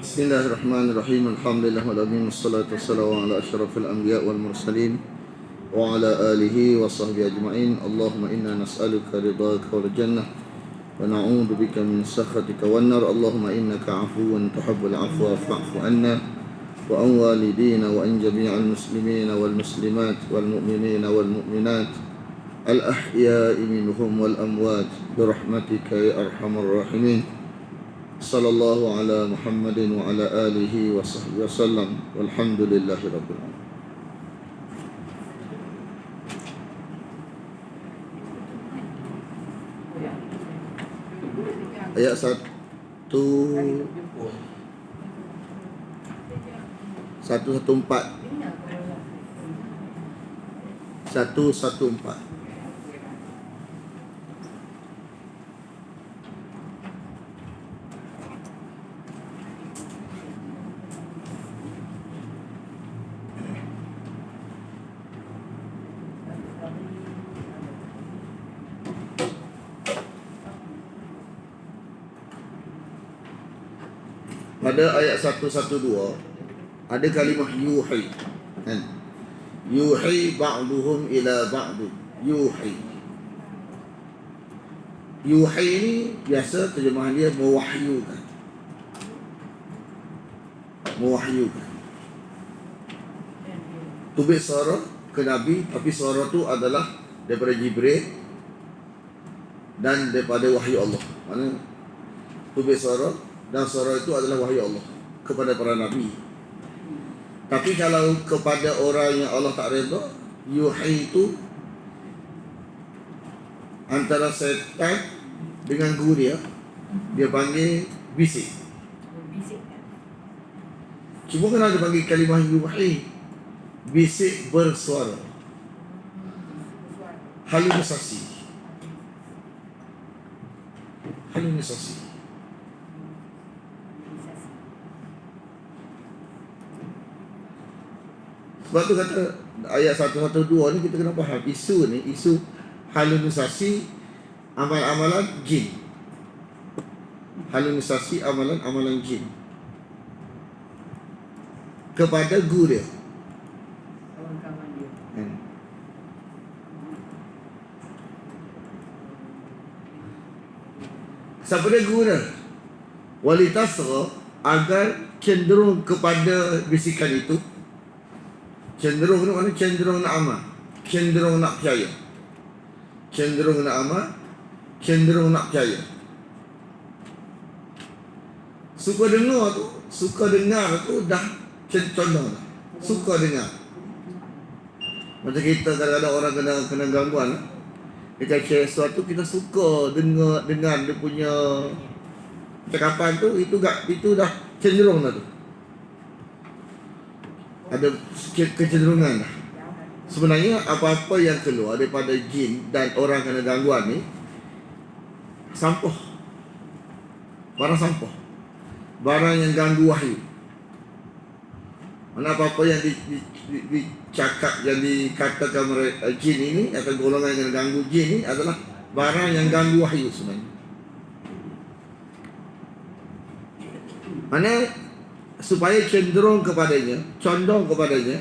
Bismillahirrahmanirrahim. Alhamdulillahirabbil alamin wassalatu wassalamu ala asyrafil anbiya wal mursalin wa ala alihi wa sahbihi ajma'in. Allahumma inna nas'aluka ridhaka wal jannah wa na'udzu bika min sakhatika wan nar. Allahumma innaka 'afuwun tuhibbul 'afwa fa'fu 'anna wa an walidina wa an jami'al muslimina wal muslimat wal mu'minina wal mu'minat al ahya'i minhum wal amwat bi rahmatika ya arhamar rahimin. Sallallahu ala Muhammadin wa ala alihi wa sahbihi wasallam. Walhamdulillahi rabbil alamin. Ayat 114. Pada ayat 112 ada kalimah yuhi, kan? Yuhi ba'duhum ila ba'd. Yuhi ni biasa terjemahan dia mewahyukan. Mewahyukan. Tubik suara ke Nabi, tapi suara tu adalah daripada Jibril dan daripada wahyu Allah. Mana tubik suara dan suara itu adalah wahyu Allah kepada para Nabi. Tapi kalau kepada orang yang Allah tak redha, yuhi itu antara setan dengan guru dia panggil bisik. Cuma kenapa dia panggil kalimah yuhi? Bisik bersuara, halusinasi. Sebab tu kata ayat 112 ni kita kena faham isu ni, isu halusinasi amalan-amalan jin. Halusinasi amalan-amalan jin kepada guru dia. Siapa dia guru dia? Walitasra, agar cenderung kepada bisikan itu. Cenderung ni mana? Cenderung nak amal, cenderung nak percaya. Cenderung nak amal, cenderung nak percaya. Suka dengar tu dah contoh dah. Suka dengar. Macam kita kadang-kadang orang kena gangguan, kita share sesuatu, kita suka dengar dia punya cakapan tu, itu dah cenderung dah tu. Ada kecenderungan dah. Sebenarnya apa-apa yang keluar daripada jin dan orang kena gangguan ni sampah. Barang sampah. Barang yang ganggu wahyu. Mana apa-apa yang dicakap, yang dikatakan jin ini atau golongan yang kena ganggu jin ni adalah barang yang ganggu wahyu sebenarnya. Mana supaya cenderung kepadanya, condong kepadanya,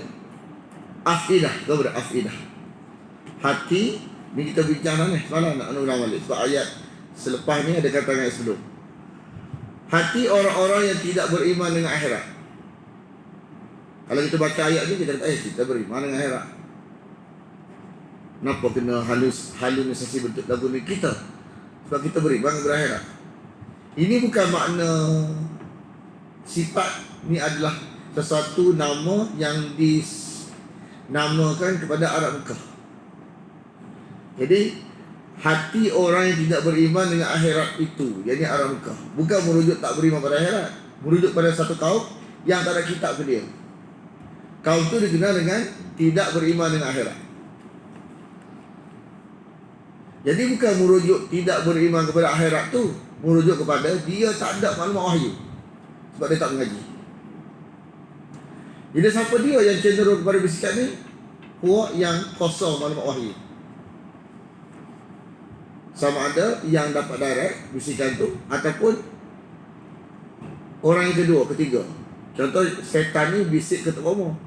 afidah, kepada afidah. Hati ni kita bincang ni, malah nak ulang balik sebab ayat selepas ni ada kata ayat sebelum. Hati orang-orang yang tidak beriman dengan akhirat. Kalau kita baca ayat ni kita kata kita beriman dengan akhirat. Kenapa kena halusinasi bentuk lagu ni kita? Sebab kita beriman dengan akhirat. Ini bukan makna sifat ni adalah sesuatu nama yang dinamakan kepada Arab Mekah. Jadi hati orang yang tidak beriman dengan akhirat itu, yakni Arab Mekah, bukan merujuk tak beriman pada akhirat, merujuk pada satu kaum yang tak ada kitab ke dia. Kaum itu dikenal dengan tidak beriman dengan akhirat. Jadi bukan merujuk tidak beriman kepada akhirat tu, merujuk kepada dia tak ada maklumat wahyu sebab dia tak mengaji. Jadi siapa dia yang cenderung kepada bisikan ni? Puak yang kosong maklumat wahyu. Sama ada yang dapat direct bisikan tu ataupun orang yang kedua, ketiga. Contoh setan ni bisik ke Tok Romo.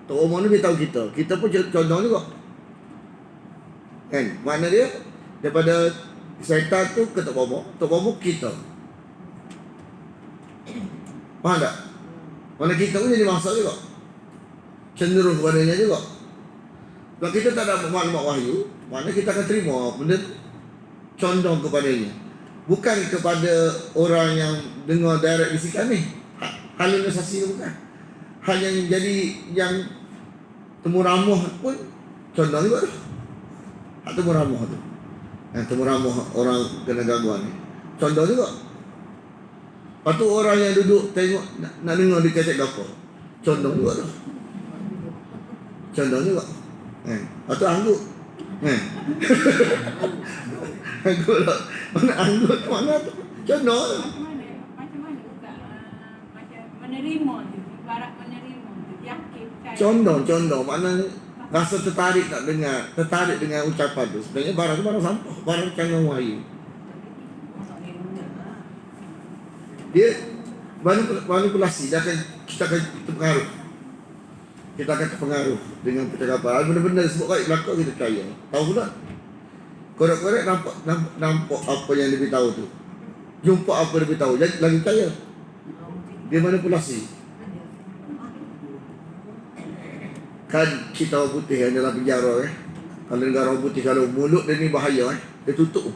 Tok Romo ni beritahu kita. Kita pun contoh juga. Kan? Makna dia daripada setan tu ke Tok Romo kita. Faham tak? Mana kita pun jadi mangsa juga. Cenderung kepadanya juga. Kalau kita tak ada maklumat wahyu, makna kita akan terima benda tu, condong kepadanya. Bukan kepada orang yang dengar direct bisikan ni. Halusinasi tu bukan. Hal yang jadi yang temu ramuh pun condong juga tu. Hak temu ramuh tu. Yang temu ramuh orang kena gangguan ni. Condong juga. Lepas tu orang yang duduk tengok nak dengar dia kacak apa. Condong juga tu. Condong juga. Lepas tu anggut. Anggut lah. Mana anggut mana tu? Condong tu. Macam mana Ustaz? Macam menerima tu. Ibarat menerima tu. Yakin. Condong. Maknanya rasa tertarik nak dengar. Tertarik dengan ucapan tu. Sebenarnya barang tu barang sampah. Barang canggah wahyu. Dia manipulasi. Kita akan terpengaruh. Kita akan terpengaruh dengan percakapan. Benda-benda disebut baik belakang kita percaya. Tahu pula. Korek-korek nampak apa yang dia beritahu tu. Jumpa apa dia beritahu. Jadi lagi percaya. Dia manipulasi. Kan kita orang putih yang dalam penjara Kalau negara orang putih, kalau mulut dia ni bahaya dia tutup.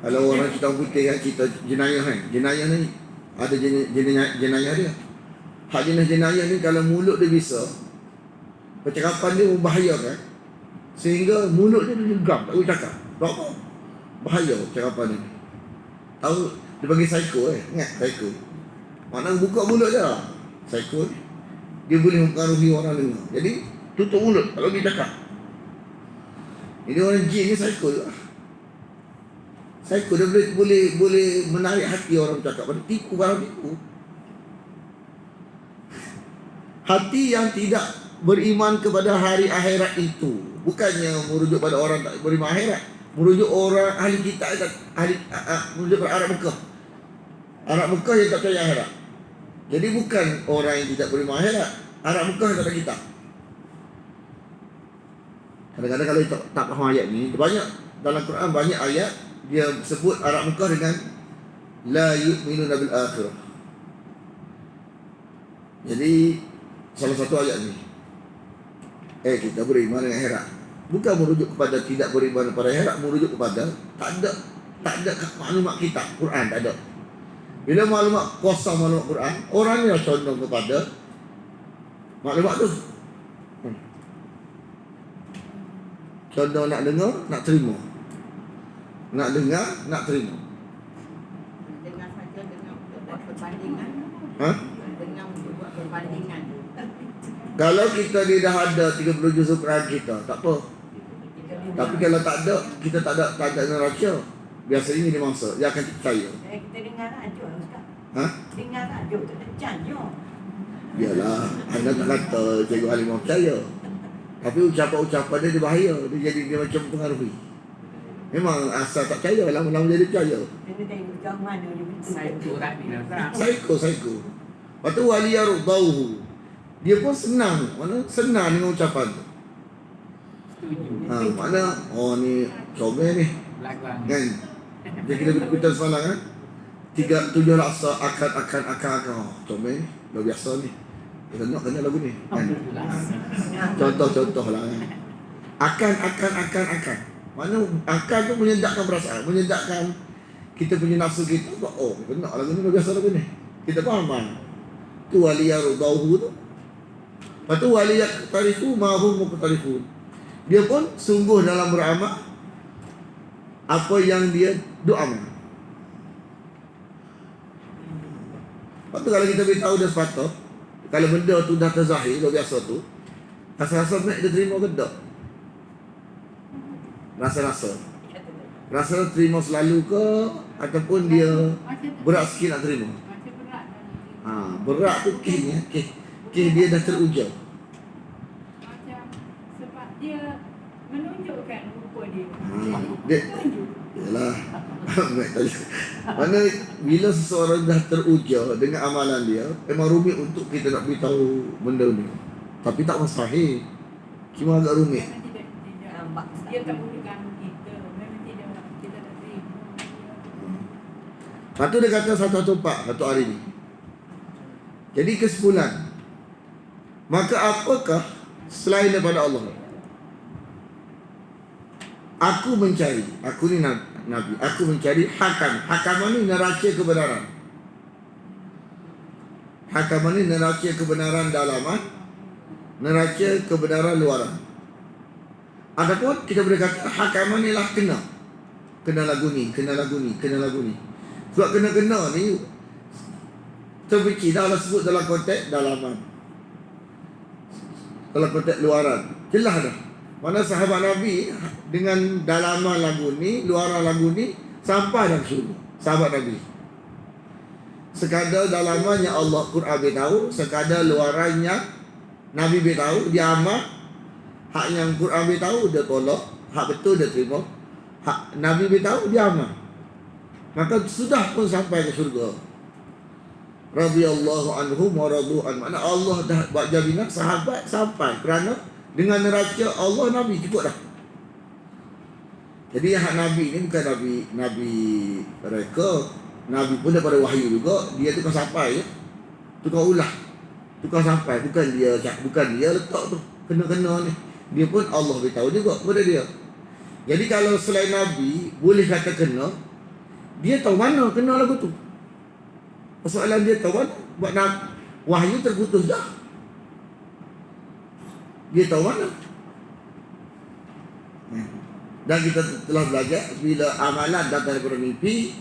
Kalau orang kita orang putih kan, kita jenayah jenayah ni ada jenayah dia. Hak jenis jenayah ni kalau mulut dia bisa, percakapan dia membahayakan, sehingga mulut dia gegam, tak boleh cakap. Tak apa. Bahaya percakapan ni. Tahu dia bagi psycho ingat psycho. Maknanya buka mulut dia lah. Psycho ni. Dia boleh mempengaruhi orang dengar. Jadi tutup mulut kalau dia cakap. Ini orang jin ni psycho juga. Psycho dia boleh menarik hati orang bercakap. Pada tipu, barang tipu. Hati yang tidak beriman kepada hari akhirat itu bukannya merujuk pada orang tak beriman akhirat, merujuk orang ahli kitab, merujuk pada Arab Mekah. Arab Mekah yang tak percaya akhirat. Jadi bukan orang yang tidak beriman akhirat, Arab Mekah yang tak ada kitab. Kadang-kadang kalau kita tak faham ayat ni, banyak dalam Quran banyak ayat dia sebut Arab Mekah dengan la yu'minuna bil akhirah. Jadi salah satu ayat ni kita beriman dengan akhirat. Bukan merujuk kepada tidak beriman kepada akhirat, merujuk kepada tak ada maklumat kitab Quran, tak ada. Bila maklumat kosong maklumat Quran, orang ni condong kepada maklumat tu. Condong nak dengar, nak terima. Nak dengar, nak terima. Dengar saja, dengar untuk buat perbandingan. Dengar untuk buat perbandingan. Kalau kita ni dah ada 30 juzuk Quran kita, tak apa. Tapi kalau tak ada, kita tak ada neraca. Biasanya dia mangsa, dia akan percaya. Kita dengar radio Ustaz. Dengar radio tak tercanya. Yalah, anda tak kata Cikgu Halimah percaya. Tapi ucapan-ucapan dia bahaya. Dia macam pengaruhi. Memang asal tak percaya, lama-lama jadi percaya. Kena tengok jauh mana dia betul. Psycho. Lepas tu waliyarudauhu. Dia pun senang. Mana senang dengan ucapan tu. Mana ni comel ni. Kan? Jadi kita semalam kan. 7 laksa akan. Comel ni. Luar biasa ni. Kita nak kena lagu ni. Kan? Contoh-contoh lah kan. Akan. Mana akan tu menyedakkan perasaan. Menyedakkan kita punya nafsu kita. Oh, kita nak lagu ni. Luar biasa lagu ni. Kita faham kan? Tu waliyarudauhu tu. Lepas tu waliyaqtarifu ma'hum muqtarifun. Dia pun sungguh dalam beramal apa yang dia doa. Lepas tu kalau kita beritahu dia sepatut, kalau benda tu dah terzahir, luar biasa tu, rasa-rasa baik dia terima ke tak? Rasa terima selalu ke, ataupun dia berat sikit nak terima? Berat tu kehnya, dia dah teruja. Macam sebab dia menunjukkan rupa dia. Dia yalah. Mana bila seseorang dah teruja dengan amalan dia, memang rumit untuk kita nak beritahu benda ni. Tapi tak mustahil. Cuma agak rumit. Memang tidak. Nampak Dia tak boleh ganggu kita. Memang tidak. Kita tak terima. Lepas tu dia kata satu hari ni. Jadi kesimpulan, maka apakah selain daripada Allah? Aku mencari, aku ni Nabi, aku mencari hakam. Hakam ni neraca kebenaran. Hakam ni neraca kebenaran dalaman, neraca kebenaran luaran. Adapun kita boleh kata hakam ni lah kena. Kena lagu ni, kena lagu ni, kena lagu ni. Sebab kena-kena ni terperinci dah lah sebut dalam konteks dalaman, dalam konteks luaran. Jelas dah. Mana sahabat Nabi dengan dalaman lagu ni, luaran lagu ni sampai dah syurga. Sahabat Nabi. Sekadar dalaman yang Allah Quran beritahu, sekadar luaran yang Nabi beritahu, dia amal. Hak yang Quran beritahu dia tolak, hak betul dia terima. Hak Nabi beritahu dia amal. Maka sudah pun sampai ke syurga. Radhiyallahu anhum wa radu an. Makna Allah dah buat jaminan sahabat sampai kerana dengan neraca Allah Nabi cukup dah. Jadi hak Nabi ni bukan Nabi mereka. Nabi pun daripada wahyu juga. Dia tukang sampai je. Tukang ulah. Tukang sampai. Bukan dia letak tu. Kena-kena ni. Dia pun Allah beritahu juga kepada dia. Jadi kalau selain Nabi boleh kata kena, dia tahu mana kena lagu tu. Persoalan dia tahu mana. Buat wahyu terputus dah. Dia tahu mana. Dan kita telah belajar bila amalan datang daripada mimpi,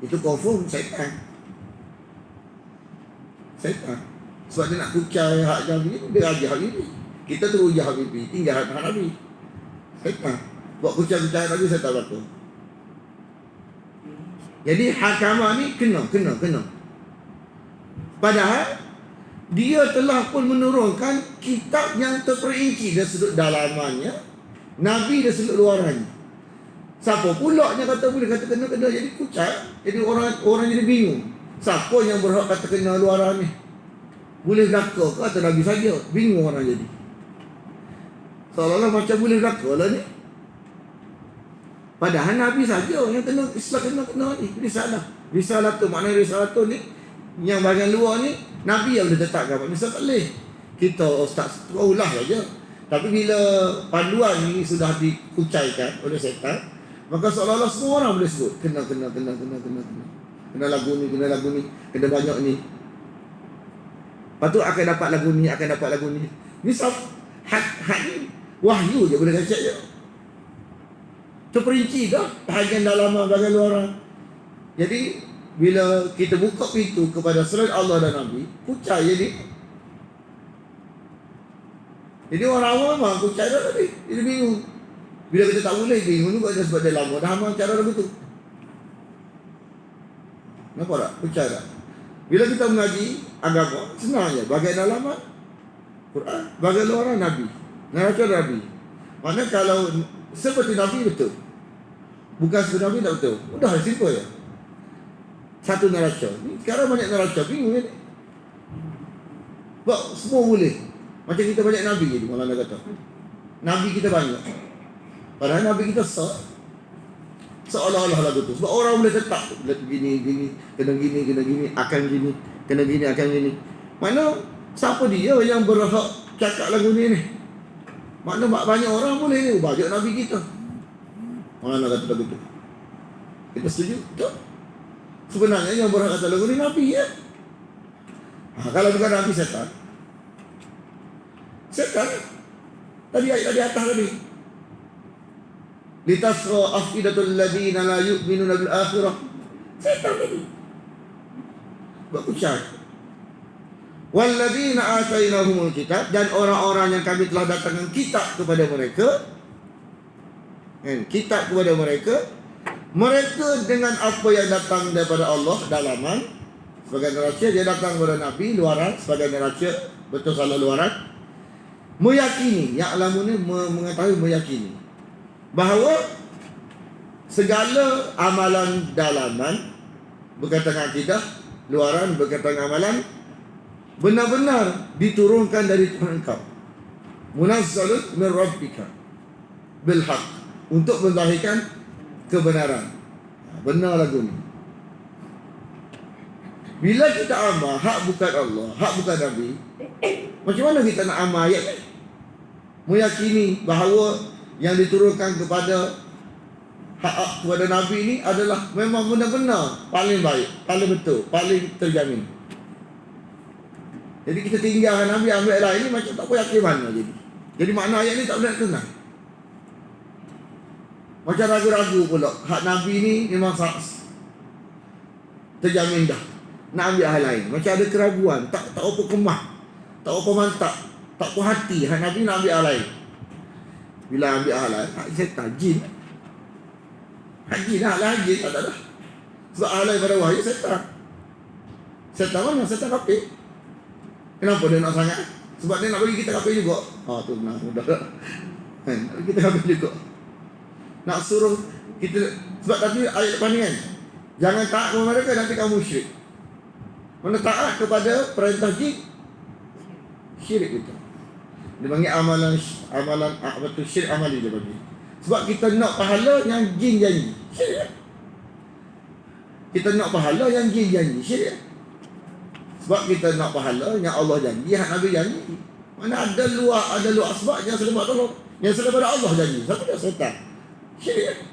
itu confirm syaitan. Sebab dia nak kucai hak Nabi, dia ajar Nabi. Kita terus ujar Nabi, tinggal hak Nabi. Syaitan buat kucai-kucai Nabi, saya tak apa. Jadi hakamah ni kena. Padahal dia telah pun menurunkan kitab yang terperinci dari sudut dalamannya, Nabi dari sudut luarannya. Siapa pula yang kata boleh kata kena jadi kucai? Jadi orang jadi bingung. Siapa yang berhak kata kena luaran ni? Boleh belaka ke atau Nabi saja? Bingung orang jadi. Seolah-olah macam boleh belaka lah ni. Padahal Nabi saja yang kena istilah kena ni. Risalah tu, maknanya risalah tu ni yang bahagian luar ni Nabi yang boleh tetapkan. Misal tak boleh. Kita ustaz ulah saja. Tapi bila panduan ni sudah dikucaikan oleh syaitan, maka seolah-olah semua orang boleh sebut kena. Kena lagu ni, kena banyak ni. Lepas tu akan dapat lagu ni. Ni hak ni wahyu je boleh kacak je. Terperinci dah bahagian dalaman, bahagian luaran. Jadi bila kita buka pintu kepada selain Allah dan Nabi, kucai jadi. Jadi orang awam memang kucai dah tadi. Dia bingung. Bila kita tak boleh, bingung juga dia sebab dia lama dah amal cara dah betul. Nampak tak? Kucai tak? Bila kita mengaji agama, senang je. Bahagian dalaman Quran, bahagian luaran Nabi. Neraca Nabi. Maknanya kalau seperti Nabi betul, bukan seperti Nabi tak betul. Mudah, simple je. Satu neraca. Sekarang banyak neraca, bingung kan? Sebab semua boleh. Macam kita banyak Nabi je, malah nak kata Nabi kita banyak, padahal Nabi kita seolah-olah lagu tu. Sebab orang boleh tetap gini, kena gini, akan gini. Mana siapa dia yang berhak cakap lagu ni? Makna banyak orang boleh ni, bajak Nabi kita. Mana nak kata lagu tu? Kita setuju? Betul? Sebenarnya yang berhak kata lagu ni Nabi ya. Kalau bukan Nabi, setan. Tadi ayat di atas tadi. Litasra afidatul ladina la yu'minuna bil akhirah. Setan tadi. Buat kucai. Walladzina atainahumul kitab, dan orang-orang yang kami telah datangkan kitab kepada mereka. Kitab kepada mereka. Mereka dengan apa yang datang daripada Allah dalaman sebagai neraca, dia datang kepada Nabi luaran sebagai neraca, betul salah luaran. Meyakini, ya'lamu ni mengetahui, meyakini bahawa segala amalan dalaman berkaitan dengan akidah, luaran berkaitan dengan amalan, benar-benar diturunkan dari Tuhan engkau. Munazzalun min rabbika bil haqq, untuk menzahirkan kebenaran. Benar lagu ni. Bila kita amal hak bukan Allah, hak bukan Nabi, macam mana kita nak amal ayat ni? Meyakini bahawa yang diturunkan kepada hak kepada Nabi ni adalah memang benar-benar paling baik, paling betul, paling terjamin. Jadi kita tinggalkan Nabi, ambil lain ni macam tak tahu yakin mana jadi. Jadi makna ayat ni tak boleh tenang. Macam ragu-ragu pula. Hak Nabi ni memang terjamin dah. Nak ambil hal lain. Macam ada keraguan. Tak apa kemah. Tak apa mantap. Tak apa hati. Hak Nabi nak ambil hal lain. Bila ambil hal lain, hak setan, jin. Hak jin lah. Hak jin tak ada. Sebab hal lain pada wahyu setan. Setan mana? Setan kafir. Kenapa dia nak sangat? Sebab dia nak bagi kita kafir juga. Tu benar. Mudah tak? Nak bagi kita kafir juga. Nak suruh kita. Sebab tadi ayat depan ni kan, jangan taat kepada mereka, nanti kamu syirik. Mana taat kepada perintah jin, syirik itu. Dia panggil amalan betul syirik amali dia bagi. Sebab kita nak pahala yang jin janji, syirik. Kita nak pahala yang jin janji, syirik. Sebab kita nak pahala yang Allah janji, yang Nabi janji. Mana ada luar sebab yang selamat tolong, yang selamat Allah janji. Siapa dia? Setan. Syirik.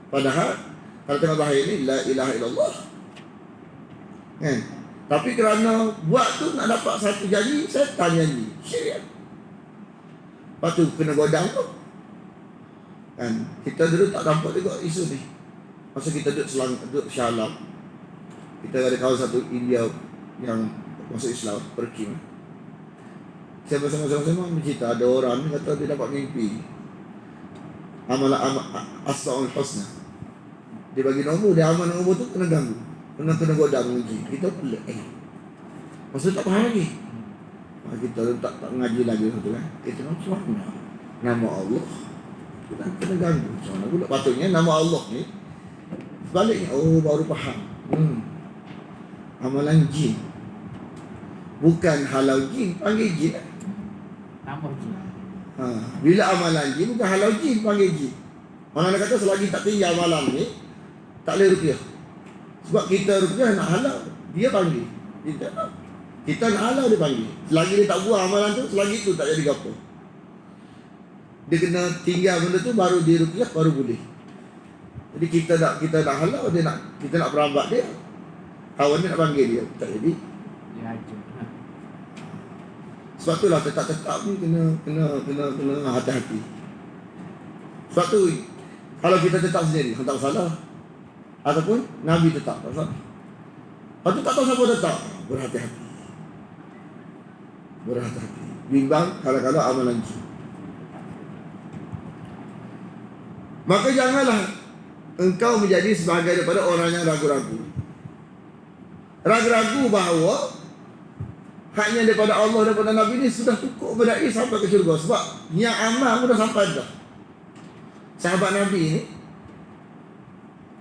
Padahal kalau tengok bahaya ni la ilaha illallah. Kan? Tapi kerana buat tu nak dapat satu janji, setan janji. Syirik. Lepas tu kena godang tu. Kan? Kita dulu tak nampak juga isu ni. Masa kita duduk Shah Alam, kita ada kawan satu India yang masuk Islam, pergi. Saya bersama-sama bercerita, ada orang ni kata dia dapat mimpi amalan Asmaul Husna. Dia bagi nombor, dia amal nombor tu kena ganggu. Kena godang menguji. Kita pelik. Maksud tak faham lagi. Kita tak mengaji lagi tu kan. Kita macam mana? Nama Allah. Kita kena ganggu. Macam mana pula? Patutnya nama Allah ni sebaliknya. Baru faham. Amalan jin. Bukan halau jin, panggil jin. Nama jin. Bila amalan jin, bukan halau jin, panggil jin. Orang kata selagi tak tinggal malam ni, tak boleh ruqyah. Sebab kita ruqyah nak halau, dia panggil. Kita nak halau, dia panggil. Selagi dia tak buat amalan tu, selagi tu tak jadi apa. Dia kena tinggal benda tu, baru dia ruqyah, baru boleh. Jadi kita nak halau, kita nak perambat dia. Kawan dia nak panggil dia, tak jadi. Dia hancur. Sebab itulah tetap-tetap ni kena hati-hati. Sebab tu kalau kita tetap sendiri, tak salah. Ataupun Nabi tetap, tak salah. Lepas tu tak tahu siapa tetap, berhati-hati. Berhati-hati. Bimbang kalau amalan jin. Maka janganlah engkau menjadi sebahagian daripada orang yang ragu-ragu. Ragu-ragu bahawa haknya daripada Allah, daripada Nabi ni sudah cukup berdai sampai ke syurga. Sebab yang amal sudah sampai dah. Sahabat Nabi ni,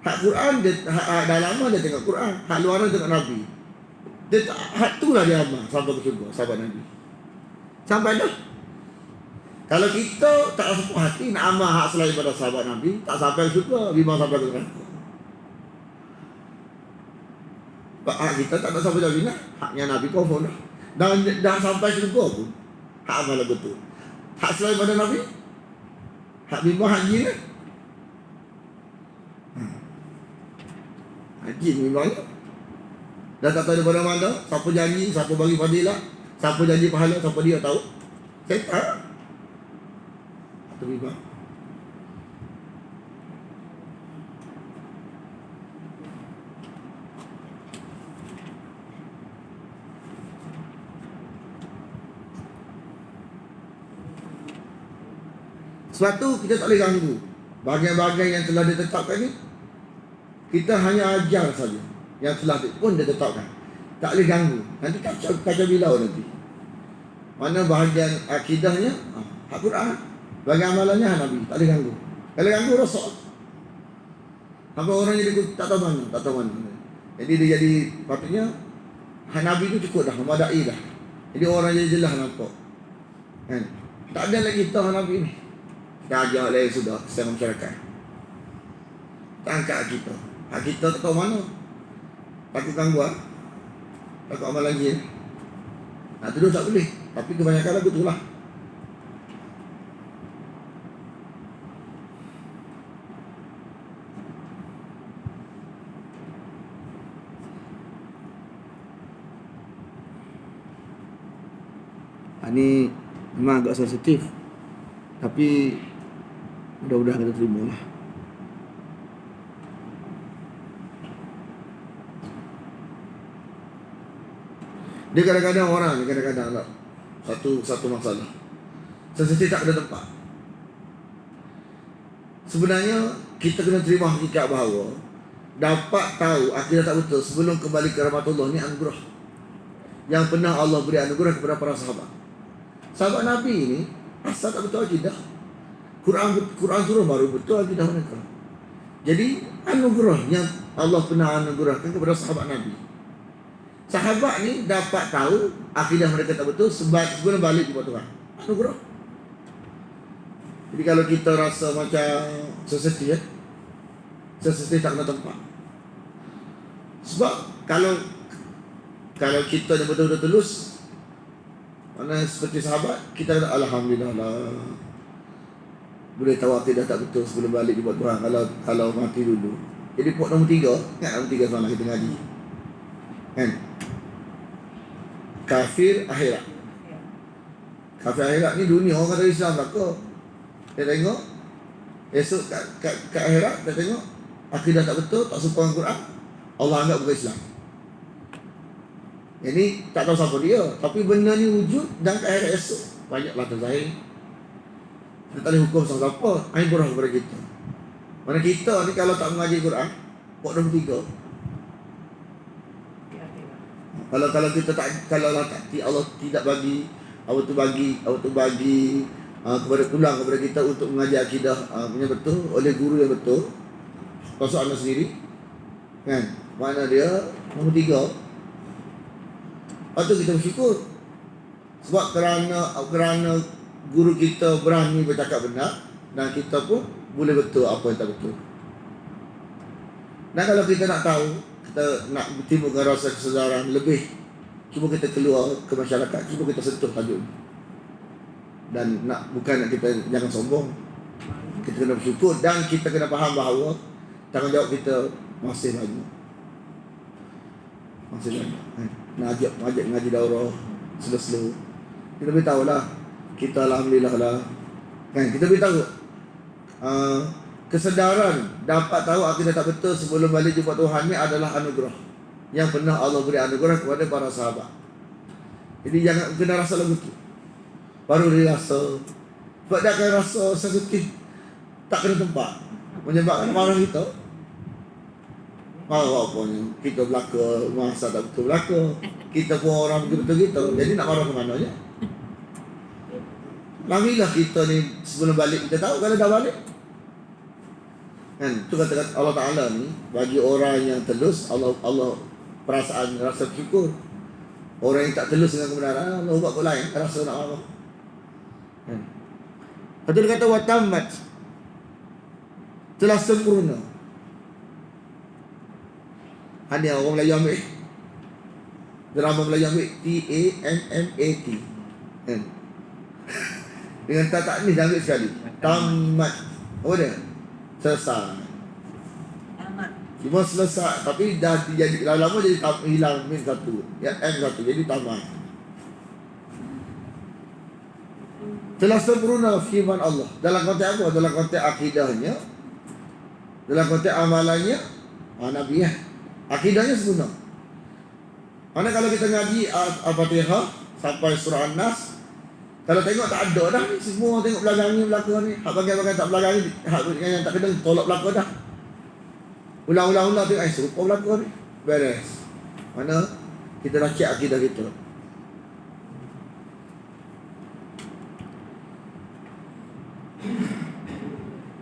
hak Quran dia, hak dalam dia tengok Quran, hak luar dia tengok Nabi. Dia hak tu lah dia amal sampai ke syurga, sahabat Nabi. Sampai dah. Kalau kita tak sepuh hati nak amal hak selain pada sahabat Nabi, tak sampai ke syurga, bimbang sampai ke neraka. Hak kita tak nak sampai jauh ni, haknya Nabi confirm dah. Dah sampai syurga pun, hak amal betul. Hak selain pada Nabi, hak bimbang, hak jin lah. Hak jin bimbangnya. Dah tak tahu daripada mana, siapa janji, siapa bagi fadilah, siapa janji pahala, siapa dia tahu. Saya tak. Atau bimbang. Sebab tu kita tak boleh ganggu. Bahagian-bahagian yang telah ditetapkan ni, kita hanya ajar saja. Yang telah pun ditetapkan. Tak boleh ganggu. Nanti kacau bilau nanti. Mana bahagian akidahnya, hak Quran. Bahagian amalannya hak Nabi. Tak boleh ganggu. Kalau ganggu, rosak. Sampai orang jadi tak tahu mana. Jadi dia jadi patutnya Nabi tu cukup dah, memadai dah. Jadi orang jadi jelas nampak. Kan? Tak ada lagi kita Nabi ni. Dah ajak lain sudah secara masyarakat. Tak angkat kita. Hak kita tak tahu mana. Takut gangguan. Takut amal lagi. Nak tidur tak boleh. Tapi kebanyakan lagu tu lah. Ini memang agak sensitif. Tapi mudah-mudahan kita terima lah. Dia kadang-kadang orang ni kadang-kadang lah satu masalah. Sensitif tak ada tempat. Sebenarnya kita kena terima hakikat bahawa dapat tahu akidah tak betul sebelum kembali ke rahmatullah ni anugerah yang pernah Allah beri anugerah kepada para sahabat. Sahabat Nabi ni asal tak betul akidah. Quran turun baru betul akidah mereka. Jadi anugerah yang Allah pernah anugerahkan kepada sahabat Nabi. Sahabat ni dapat tahu akidah mereka tak betul sebelum balik kepada Tuhan. Anugerah. Jadi kalau kita rasa macam sensitif sensitif tak kena tempat. Sebab kalau kita yang betul-betul tulus, mana seperti sahabat, kita kata alhamdulillah lah. Boleh tahu akidah tak betul sebelum balik kepada Tuhan kalau mati dulu. Jadi pokok nombor 3, ingat nombor 3 semalam kita ngaji. Kan? Kafir akhirat. Kafir akhirat ni dunia orang kata Islam belaka. Dia tengok esok kat akhirat, dia tengok akidah tak betul, tak serupa dengan Quran, Allah anggap bukan Islam. Ini tak tahu siapa dia, tapi benda ni wujud dan kat akhirat esok banyaklah terzahir. Kita tak boleh hukum siapa-siapa. Ini burah kepada kita. Mana kita ni kalau tak mengaji Quran, pokok nombor 3. Kalau kita tak, kalau Allah tidak bagi, Allah tu bagi kepada tulang kepada kita untuk mengaji akidah punya betul oleh guru yang betul. Pasal anak sendiri, kan? Mana dia nombor 3. Patut kita bersyukur. Sebab kerana guru kita berani bercakap benar dan kita pun boleh betul apa yang tak betul. Dan kalau kita nak tahu, kita nak timbulkan rasa kesedaran lebih, cuba kita keluar ke masyarakat, cuba kita sentuh tajuk. Dan bukan nak kita jangan sombong. Kita kena bersyukur dan kita kena faham bahawa tanggungjawab kita masih banyak. Masih banyak. Nak ajak ngaji daurah slow-slow. Kita beritahu lah, kita alhamdulillah lah. Kan, kita beritahu kesedaran dapat tahu akidah tak betul sebelum balik jumpa Tuhan ni adalah anugerah yang pernah Allah beri anugerah kepada para sahabat. Jadi jangan kena rasa lagu tu baru dia rasa. Sebab dia akan rasa sensitif, tak kena tempat, menyebabkan marah kita. Marah apa ni? Kita belaka, masa tak betul belaka. Kita pun orang betul-betul kita. Jadi nak marah ke mana je? Lamilah kita ni sebelum balik kita tahu kalau dah balik. Kan? Itu kata Allah Ta'ala ni, bagi orang yang telus, Allah perasaan rasa syukur. Orang yang tak telus dengan kebenaran, Allah buat kot lain, rasa nak marah. Lepas tu dia kata watamat, telah sempurna. Hanya orang Melayu ambil drama Melayu ambil TAMMAT kan? Dengan tak ni dah ambil sekali. Tamat. Apa dia? Selesai. Cuma selesai, tapi dah jadi lama jadi hilang min satu, ya M satu, jadi tamat. Telah sempurna firman Allah. Dalam konteks apa? Dalam konteks akidahnya, dalam konteks amalannya, Nabi ya. Akidahnya sempurna. Mana kalau kita ngaji Al-Fatihah sampai surah An-Nas, kalau tengok tak ada dah ni, semua tengok belakang ni, belakang ni. Hak bagian-bagian tak belakang ni, hak yang tak kena tolak belakang dah. Ulang tengok, serupa belakang ni. Beres. Mana kita dah cek akidah kita.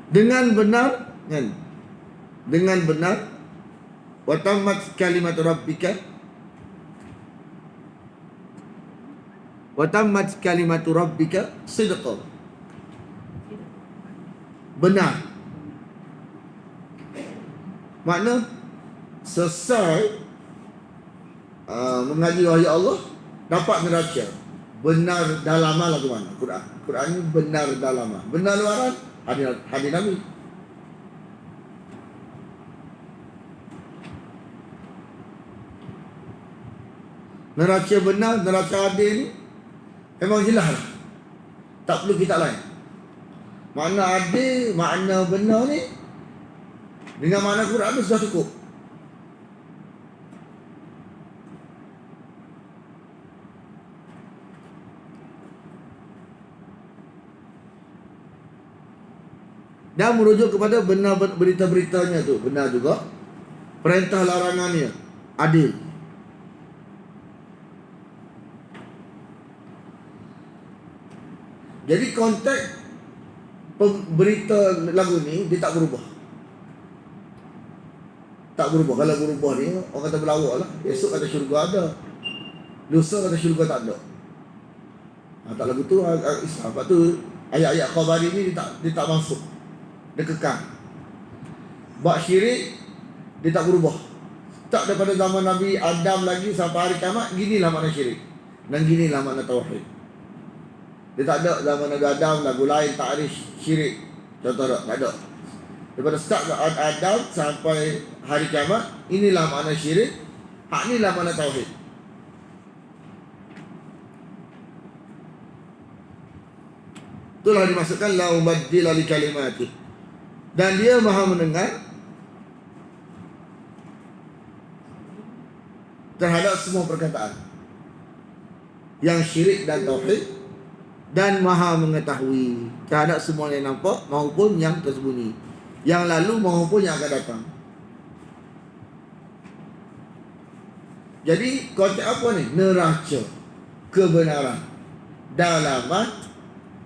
Dengan benar kan? Dengan benar Wa tammat kalimatu rabbika sidqan. Benar. Makna selesai mengaji wahyu Allah, dapat neraca. Benar dalaman lagu mana? Quran. Quran ni benar dalaman. Benar luaran, hadis Nabi. Neraca benar, neraca adil ni memang jelas lah. Tak perlu kitab lain. Makna adil, makna benar ni dengan makna Quran tu sudah cukup. Dan merujuk kepada benar berita-beritanya tu benar juga. Perintah larangannya adil. Jadi konteks berita lagu ni dia tak berubah. Tak berubah. Kalau berubah ni orang kata berlawak lah. Esok kata syurga ada, lusa kata syurga tak ada. Tak lagu tu Islam. Lepas tu ayat-ayat khabari ni dia tak masuk. Dia kekal. Bab syirik dia tak berubah. Tak daripada zaman Nabi Adam lagi sampai hari kiamat, ginilah makna syirik dan ginilah makna tauhid. Dia tak ada zaman Nabi Adam lagu lain takrif syirik. Contoh tak ada. Daripada start Adam sampai hari kiamat, inilah makna syirik, inilah makna tauhid. Itulah dimaksudkan la mubaddila li kalimati. Dan dia maha mendengar terhadap semua perkataan yang syirik dan tauhid, dan maha mengetahui terhadap semua yang nampak maupun yang tersembunyi, yang lalu maupun yang akan datang. Jadi konteks apa ni? Neraca kebenaran dalaman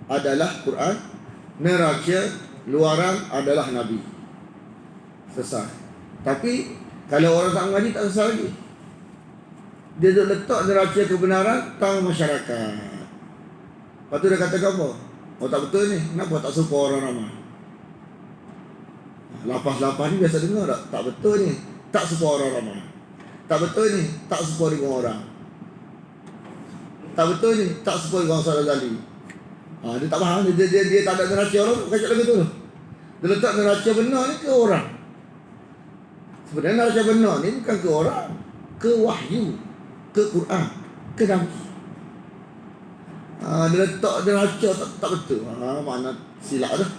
adalah Quran, neraca luaran adalah Nabi. Selesai. Tapi kalau orang tak mengaji, tak selesai lagi. Dia letak neraca kebenaran tangan masyarakat. Lepas tu dia kata apa? Oh tak betul ni. Kenapa tak support orang ramai? Lapas-lapas ni biasa dengar tak? Tak betul ni. Tak support orang ramai. Tak betul ni. Tak support dengan orang. Tak betul ni. Tak support dengan Saudara Ghali. Dia tak faham. Dia tak ada neraca orang. Kacau lagu tu. Dia letak neraca benar ni ke orang. Sebenarnya neraca benar ni bukan ke orang, ke wahyu, ke Quran, ke Nabi. Dia letak neraca tak betul. Makna silap dah.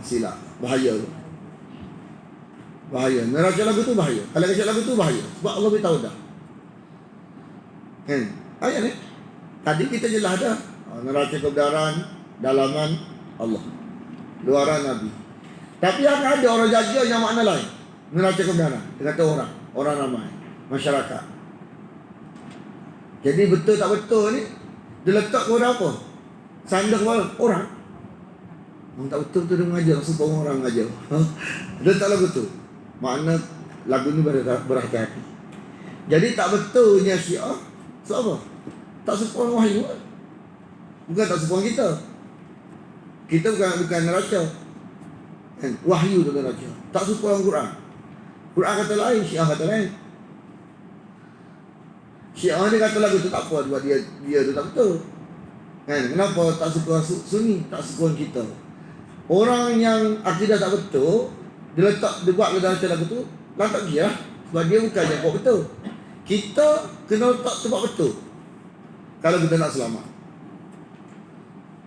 Silap. Bahaya tu. Bahaya. Neraca lagu tu bahaya. Kalau kacau lagu tu bahaya. Sebab Allah beritahu dah. Ayat ni. Tadi kita jelas dah. Neraca kebenaran dalaman Allah, luaran Nabi. Tapi akan ada orang jaga yang makna lain. Neraca kebenaran. Dia kata orang ramai, masyarakat. Jadi betul tak betul ni dia letak kepada apa? Sandar kepada orang. Tak betul tu dia mengajar, sumpah orang mengajar. Dia tak lagu tu. Makna lagu ni berhati-hati. Jadi tak betulnya Syiah sebab apa? Tak support wahyu. Bukan tak support kita. Kita bukan neraca. Wahyu tu neraca. Tak support Quran. Quran kata lain, Syiah kata lain. Syiah ni kata lagu tu tak apa buat dia tu tak betul. Kenapa tak suka Sunni, tak suka kita? Orang yang akidah tak betul, dia buat neraca lagu tu, lantak dia lah. Sebab dia bukan yang buat betul. Kita kena letak tempat betul kalau kita nak selamat.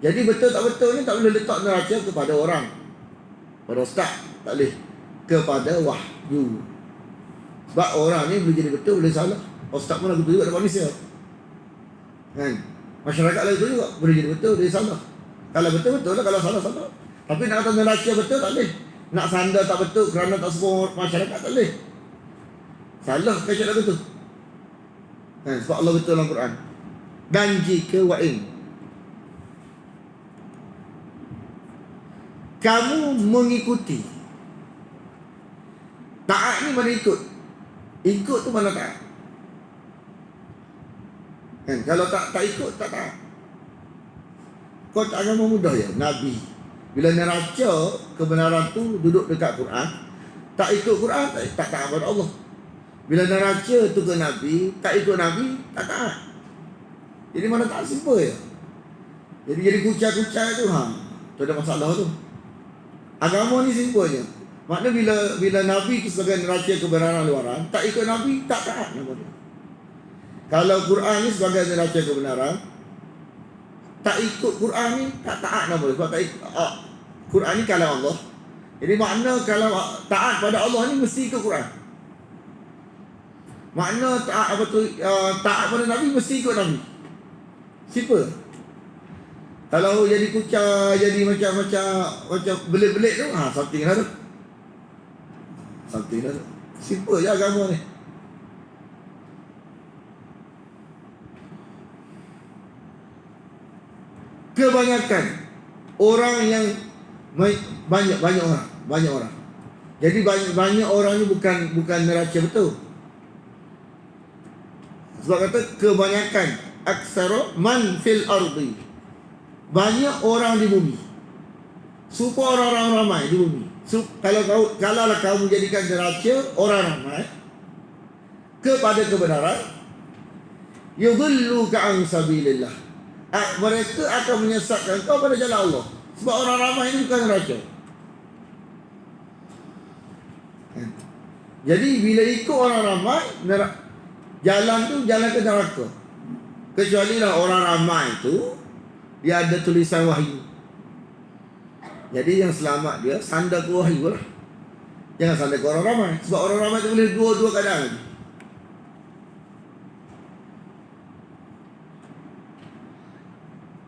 Jadi betul tak betul ni tak boleh letak neraca kepada orang, pada ustaz, tak boleh, kepada wahyu. Sebab orang ni boleh jadi betul, boleh salah. Ustaz pun lagu tu juga ada manusia. Masyarakat lagu tu juga boleh jadi betul, boleh salah. Kalau betul betul lah, kalau salah salah. Tapi nak kata neraca betul tak boleh. Nak sandar tak betul kerana tak semua masyarakat tak boleh. Salah kacau lagu tu. Sebab Allah betul dalam Quran. Dan jika wa'in kamu mengikuti, taat Taat ni mana ikut? Ikut tu mana taat? Kan? Kalau tak ikut, tak taat. Kau tak agama mudah ya? Nabi bila neraca kebenaran tu duduk dekat Quran, tak ikut Quran, tak taat pada Allah. Bila neraca tu ke Nabi, tak ikut Nabi, tak taat. Jadi mana tak simple ya? Jadi kucai-kucai tu, tu ada masalah tu. Agama ni simpelnya. Maknanya bila Nabi tu sebagai neraca kebenaran luaran, tak ikut Nabi, tak taat nama dia. Kalau Quran ni sebagai neraca kebenaran, tak ikut Quran ni, tak taat nama dia. Sebab tak ikut Quran ni kalam Allah. Jadi makna kalau taat pada Allah ni mesti ikut Quran. Makna taat taat pada Nabi mesti ikut Nabi. Simple. Kalau jadi kucai, jadi macam belit-belit tu, something lah tu. Something lah tu. Simple je agama ni. Kebanyakan orang yang banyak orang. Jadi banyak orang ni bukan neraca betul. Sebab kata kebanyakan aksara man fil ardi. Banyak orang di bumi. Supaya orang-orang ramai di bumi. Kalau kamu jadikan neraca orang ramai kepada kebenaran, yudilluka an sabilillah. Mereka akan menyesatkan kau pada jalan Allah. Sebab orang ramai ini bukan neraca. Jadi bila ikut orang ramai, jalan tu jalan ke neraka. Kecuali lah orang ramai tu dia ada tulisan wahyu. Jadi yang selamat dia sandar ke wahyu lah. Jangan sandar ke orang ramai. Sebab orang ramai tu boleh dua keadaan.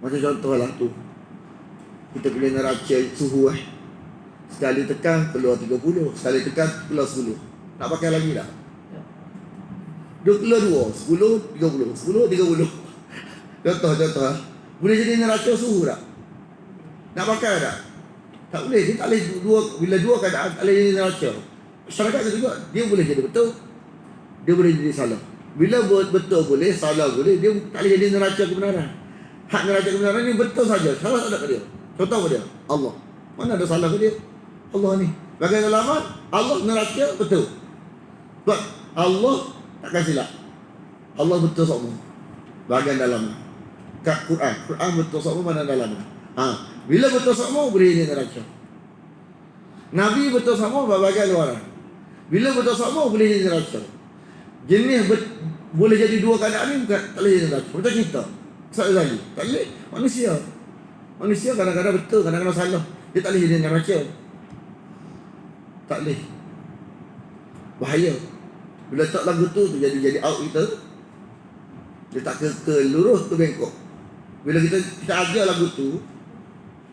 Macam contohlah tu, kita boleh neraca suhu sekali tekan keluar 30, sekali tekan keluar 10. Nak pakai lagi tak? Dia keluar 2, 10, 30, 10, 30. Contoh boleh jadi neraca suhu tak? Nak pakai tak? Tak boleh. Dia tak boleh bila dua keadaan tak boleh jadi neraca. Masyarakat juga dia boleh jadi betul, dia boleh jadi salah. Bila betul boleh, salah boleh, dia tak boleh jadi neraca kebenaran. Hak neraca kebenaran ni betul saja. Salah tak ada ke dia? Contoh apa dia? Allah. Mana ada salah ke dia? Allah ni. Bagai dalaman, Allah neraca betul. Sebab Allah takkan silap. Allah betul semua. Bahagian dalamnya. Kat Quran betul semua mana dalamnya. Bila betul semua boleh jadi neraca. Nabi betul semua bahagian luaran. Bila betul semua boleh jadi neraca. Jenis boleh jadi dua keadaan ni bukan tak boleh jadi neraca. Macam kita. Tak lagi. Tak boleh. Manusia kadang-kadang betul, kadang-kadang salah. Dia tak boleh jadi neraca. Tak boleh. Bahaya. Bila tak lagu tu jadi out kita. Dia tak ke lurus ke bengkok. Bila kita ajar lagu tu,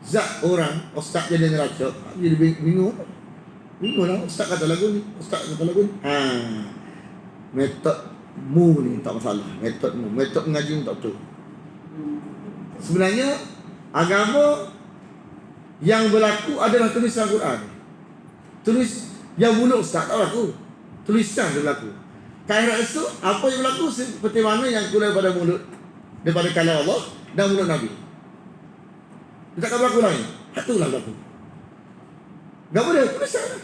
zat orang, ustaz jadi neraca, jadi bingung. Bingung lah. Ustaz kata lagu ni. Metodmu ni tak masalah. Metod mengaji ni tak betul. Sebenarnya agama yang berlaku adalah tulisan Quran. Tulis yang mulut ustaz tak berlaku. Tulisan dia berlaku. Kairat itu apa yang berlaku seperti mana yang keluar daripada mulut, daripada kalam Allah dan mulut Nabi. Dia takkan berlaku lain. Hak tu lah berlaku. Tak boleh tulisan.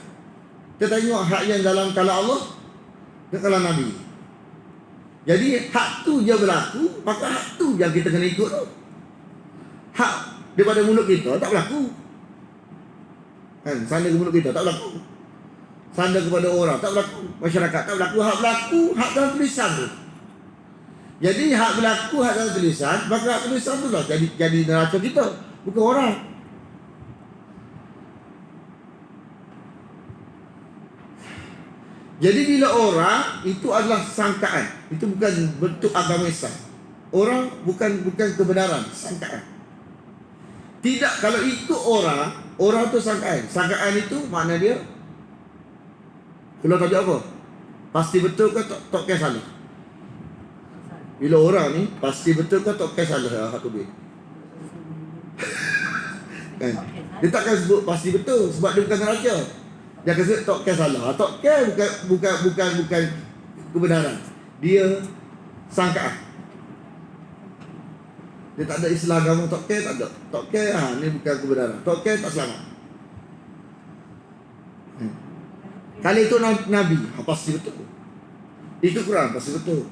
Kita tengok hak yang dalam kalam Allah dan kalam Nabi. Jadi hak tu je berlaku, maka hak tu yang kita kena ikut tu. Hak daripada mulut kita tak berlaku. Kan, sandar ke mulut kita tak berlaku. Sandar kepada orang tak berlaku. Masyarakat tak berlaku. Hak berlaku, hak dalam tulisan tu. Jadi hak berlaku, hak dalam tulisan, maka hak tulisan tu lah jadi neraca kita, bukan orang. Jadi bila orang itu adalah sangkaan, itu bukan bentuk agama Islam. Orang bukan kebenaran, sangkaan. Tidak, kalau ikut orang tu sangkaan. Sangkaan itu makna dia kalau tajuk apa? Pasti betul ke tak kaya salah? Bila orang ni pasti betul ke tak kaya salah hak tu be. Kan? Dia takkan sebut pasti betul sebab dia bukan neraca. Jangan kata Tok K salah. Tok K bukan kebenaran. Dia sangkaan. Dia tak ada istilah agama Tok K, tak ada. Tok K ni bukan kebenaran. Tok K tak selamat. Kalau itu Nabi, pasti betul. Itu Quran, pasti betul.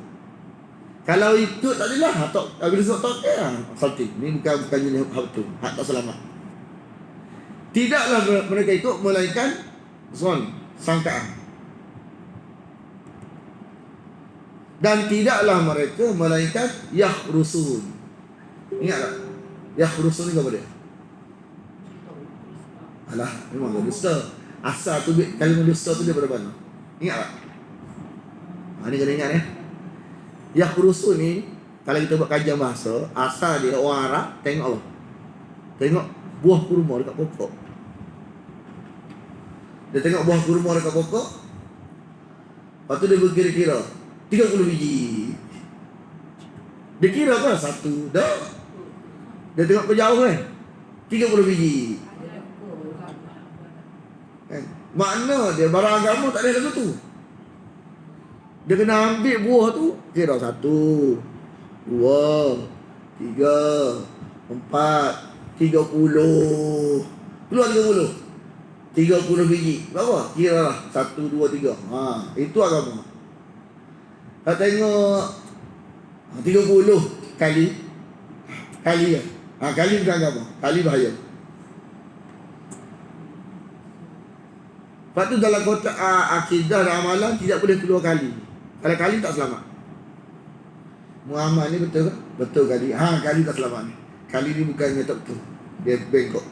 Kalau itu tak adalah bila sebut Tok K something. Ni bukan jenis hak betul. Hak tak selamat. Tidaklah mereka ikut melainkan sangkaan. Dan tidaklah mereka melainkan yakhrusun. Ingat tak? Yakhrusun ni apa dia? Alah, memang dusta. Asal tu kalimah dusta tu dia daripada mana? Ingat tak? Ni kena ingat ya. Yakhrusun ni kalau kita buat kajian bahasa, asal dia orang Arab tengok apa? Tengok buah kurma dekat pokok. Dia tengok buah kurma dekat pokok. Lepas tu dia berkira-kira 30 biji. Dia kira apa? 1, 2. Dia tengok ke jauh kan? 30 biji. Kan? Makna dia barang agama tak ada lagu tu. Dia kena ambil buah tu, kira 1, 2, 3, 4, 30. Keluar 30 biji. Berapa? Kira lah 1, 2, 3. Itu agama. Kalau tengok 30 kali ya. Kali bukan agama. Kali bahaya. Lepas tu dalam kotak akidah dan amalan tidak boleh keluar kali. Kalau kali tak selamat. Muhammad ni betul ke? Betul kali. Kali tak selamat ni. Kali ni bukannya tak betul. Dia bengkok.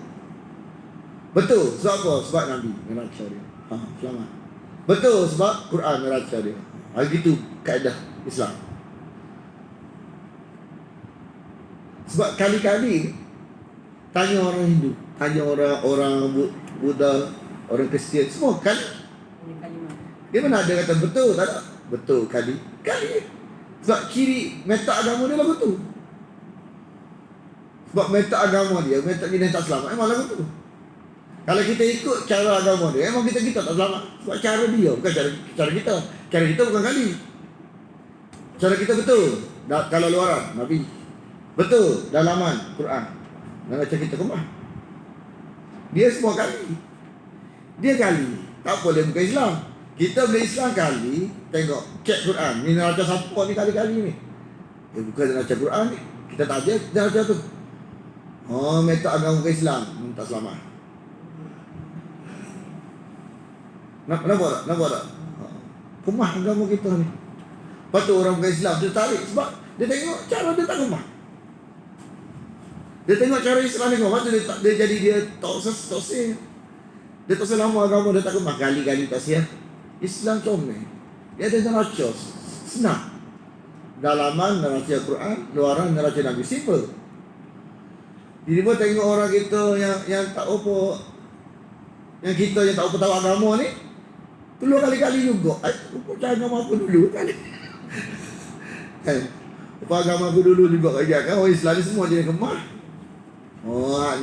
Betul. Sebab apa? Sebab Nabi meraca dia. Selamat. Betul sebab Quran meraca dia. Begitu kaedah Islam. Sebab kali-kali tanya orang Hindu, tanya orang Buddha, orang Kristian, semua kali. Dia mana ada kata betul? Tak ada. Betul kali. Sebab ciri meta agama dia lagu tu. Sebab meta agama dia tak selamat, memang lagu tu. Kalau kita ikut cara agama dia, memang kita tak selamat. Sebab cara dia, bukan cara kita. Cara kita bukan kali. Cara kita betul. Kalau luaran, Nabi. Betul, dalaman, Quran. Dan macam kita kemah. Dia semua kali. Dia kali. Tak apa, dia bukan Islam. Kita boleh Islam kali, tengok, cek Quran. Ni neraca siapa ni kali-kali ni? Bukan neraca Quran ni. Kita tak ada neraca tu. Meta agama bukan Islam. Tak selamat. Nampak tak? Kemah agama kita ni. Lepas tu orang bukan Islam, dia tarik. Sebab dia tengok cara dia tak kemah. Dia tengok cara Islam ni kemah. Lepas tu dia jadi dia toksik. Dia tak selama agama dia tak kemah. Kali-kali tak siap. Islam comel. Dia ada neraca. Senang. Dalaman neraca Quran, luaran neraca Nabi. Simple. Jadi pun tengok orang kita yang tak apa, yang kita yang tak apa tahu agama ni, keluar kali-kali juga. Macam agama aku dulu kan. Apa agama aku dulu juga kerja kan. Orang Islam ni semua jadi kemah.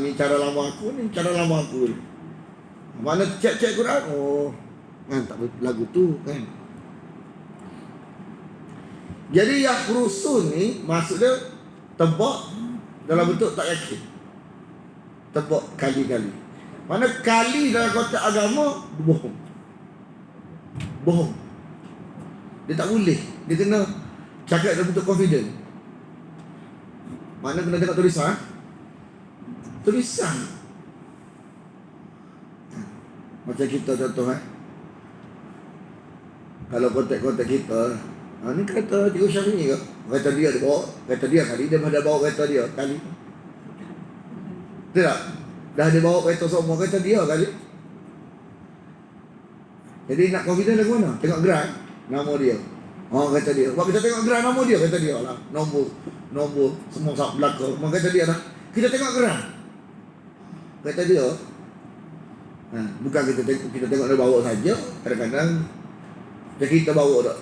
Ni cara lama aku ni, cara lama aku ni. Mana cek Quran? Kan tak lagu tu kan. Jadi yakhrusun ni maksud dia tebak dalam bentuk tak yakin. Tebak kali-kali. Mana kali dalam konteks agama bohong. Bohong. Dia tak boleh. Dia kena cakap dalam bentuk confident. Mana kena tengok tulisan. Tulisan. Macam kita contoh kalau konteks kita, ni kata Cikgu Syafi'i ke? Kata dia bawa, kata dia kali, dia dah bawa kata dia kali. Betul tak? Dah dia bawa kata semua, kata dia kali. Jadi nak confident lagu mana? Tengok gerak nama dia. Kata dia. Sebab kita tengok gerak nama dia, kata dia lah. Nombor semua sak belakang. Kata dia lah. Kita tengok gerak. Kata dia. Bukan kita tengok dia bawa saja. Kadang-kadang kita bawa tak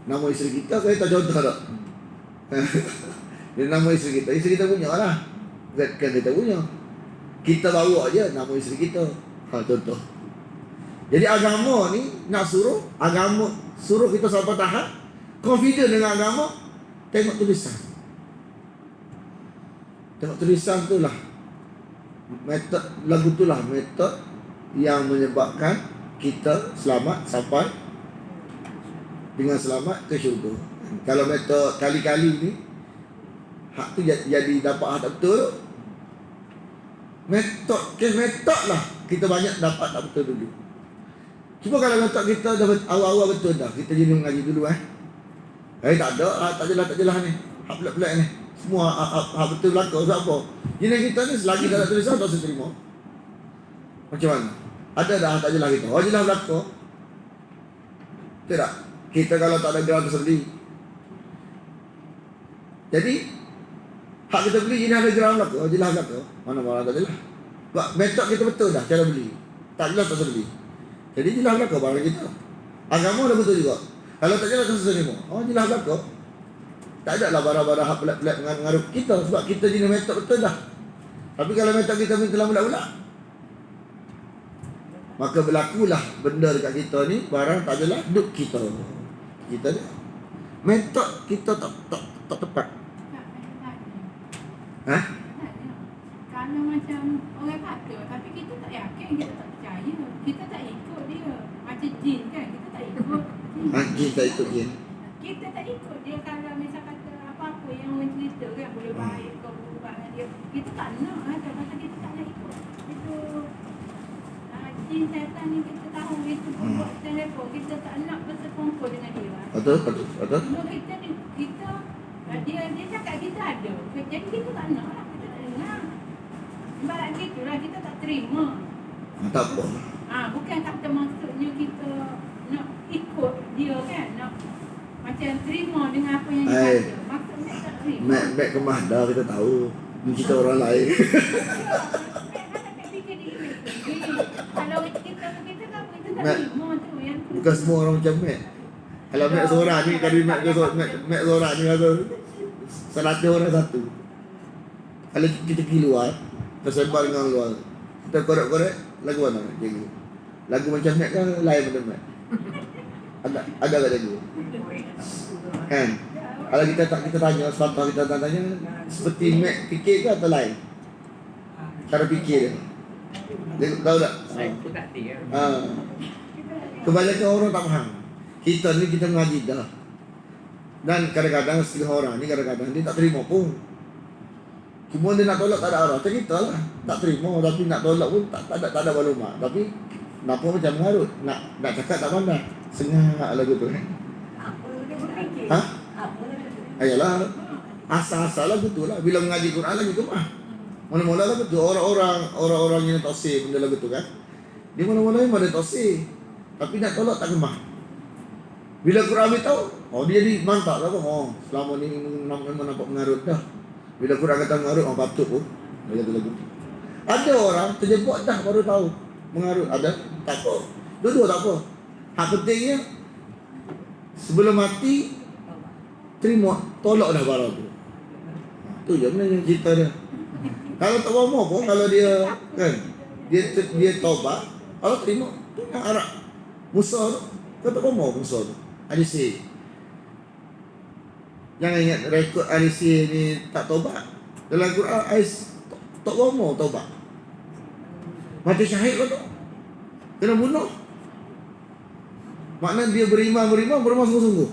nama isteri kita, kita contoh tak. Dia nama isteri kita punya lah. Bukan kita punya. Kita bawa aja nama isteri kita. Contoh. Jadi agama ni nak suruh kita sampai tahap confident dengan agama. Tengok tulisan. Tengok tulisan tu lah metod lagu tu lah metod yang menyebabkan kita selamat sampai dengan selamat ke syurga. Kalau metod kali-kali ni hak tu jadi dapat hak tak betul. Metod lah kita banyak dapat tak betul dulu. Cuba kalau metod kita dah awal-awal betul dah, kita jadi mengaji dulu tak ada, tak jelas ni. Hak pelik-pelik ni. Semua hak betul berlaku sebab apa? Jadi kita ni selagi tak ada tulisan tak usah terima. Macam mana? Ada dah tak jelas kita. Jelas berlaku. Tidak. Kita kalau tak ada gerak tersendiri. Jadi hak kita beli ini ada gerak berlaku. Jelas berlaku. Mana-mana tak jelas. Sebab metod kita betul dah cara beli. Tak jelas tak usah beli. Jadi jelas berlaku barang kita. Agama dah betul juga. Kalau tak jelas tak usah terima. Jelas berlaku. Tak ada lah barang-barang hak pelik-pelik mengaruh kita. Sebab kita jenis metod betul dah. Tapi kalau metod kita telah bulat-bulat, maka berlakulah benda dekat kita ni, barang tak jelas, duk kita ni metod kita tak tepat. Kalau macam orang kata, tapi kita tak yakin, kita tak percaya, kita tak ikut dia. Macam jin kan, kita tak ikut Jin tak ikut jin. Kita tak ikut dia. Kalau misal kata apa-apa yang orang cerita kan, boleh baik ke berubah dengan dia, kita tak nak ada, pasal kita tak nak ikut. Itu jin setan ni kita tahu itu buat telefon, kita tak nak bersekongkol dengan dia. Betul. Kalau kita dia cakap kita ada, jadi kita tak nak lah, kita tak dengar. Ibarat gitulah, kita tak terima. Tak apa. Bukan kata maksudnya kita nak ikut dia kan, nak macam terima dengan apa yang dia kata. Maksudnya tak terima. Mek kemah dah kita tahu. Ni kita orang lain. Kalau kita kan kita tak terima tu yang tu. Bukan semua orang macam Mek. Kalau Mek Zora ni, kalau Mek Zora ni kata 100 orang satu. Kalau kita pergi luar, tersebar dengan luar, kita korek-korek lagu mana cikgu? Lagu macam Mek kan lain pada Mek. Ada tak cikgu? Kan? Kalau kita tanya, sepatah kita tanya seperti Mek fikir ke atau lain? Cara fikir dia. Dia tahu tak? Saya pun tak tahu. Kebanyakan orang tak faham. Kita ni kita mengaji dah. Dan kadang-kadang setengah orang ni kadang-kadang dia tak terima pun. Cuma dia nak tolak tak ada arah. Macam kita lah. Tak terima tapi nak tolak pun tak ada maklumat. Tapi kenapa macam mengarut? Nak cakap tak pandai. Sengah lagu tu kan. Ayalah. Asal-asal lagu tu lah. Bila mengaji Quran lagu tu mah. Mula-mula lagu tu orang-orang yang tak say benda lagu tu kan. Dia mula-mula memang dia tak say. Tapi nak tolak tak gemah. Bila Quran beritahu, dia jadi mantap lah. Selama ni memang nampak mengarut dah. Bila Quran kata mengarut, patut pun. Lagu-lagu tu. Ada orang terjebak dah baru tahu mengarut. Ada? Tak apa. Dua-dua tak apa. Hak pentingnya, sebelum mati, terima, tolak dah barang tu. Tu je sebenarnya cerita dia. Kalau tak mau pun, kalau dia kan, dia taubat, kalau terima, tu yang Arab. Musa tu, kau tak mau Musa tu. Ahli sihir. Jangan ingat rekod ahli sihir ni tak taubat. Dalam Quran, tak mau taubat. Mati syahid kau tu. Kena bunuh. Makna dia beriman sungguh-sungguh.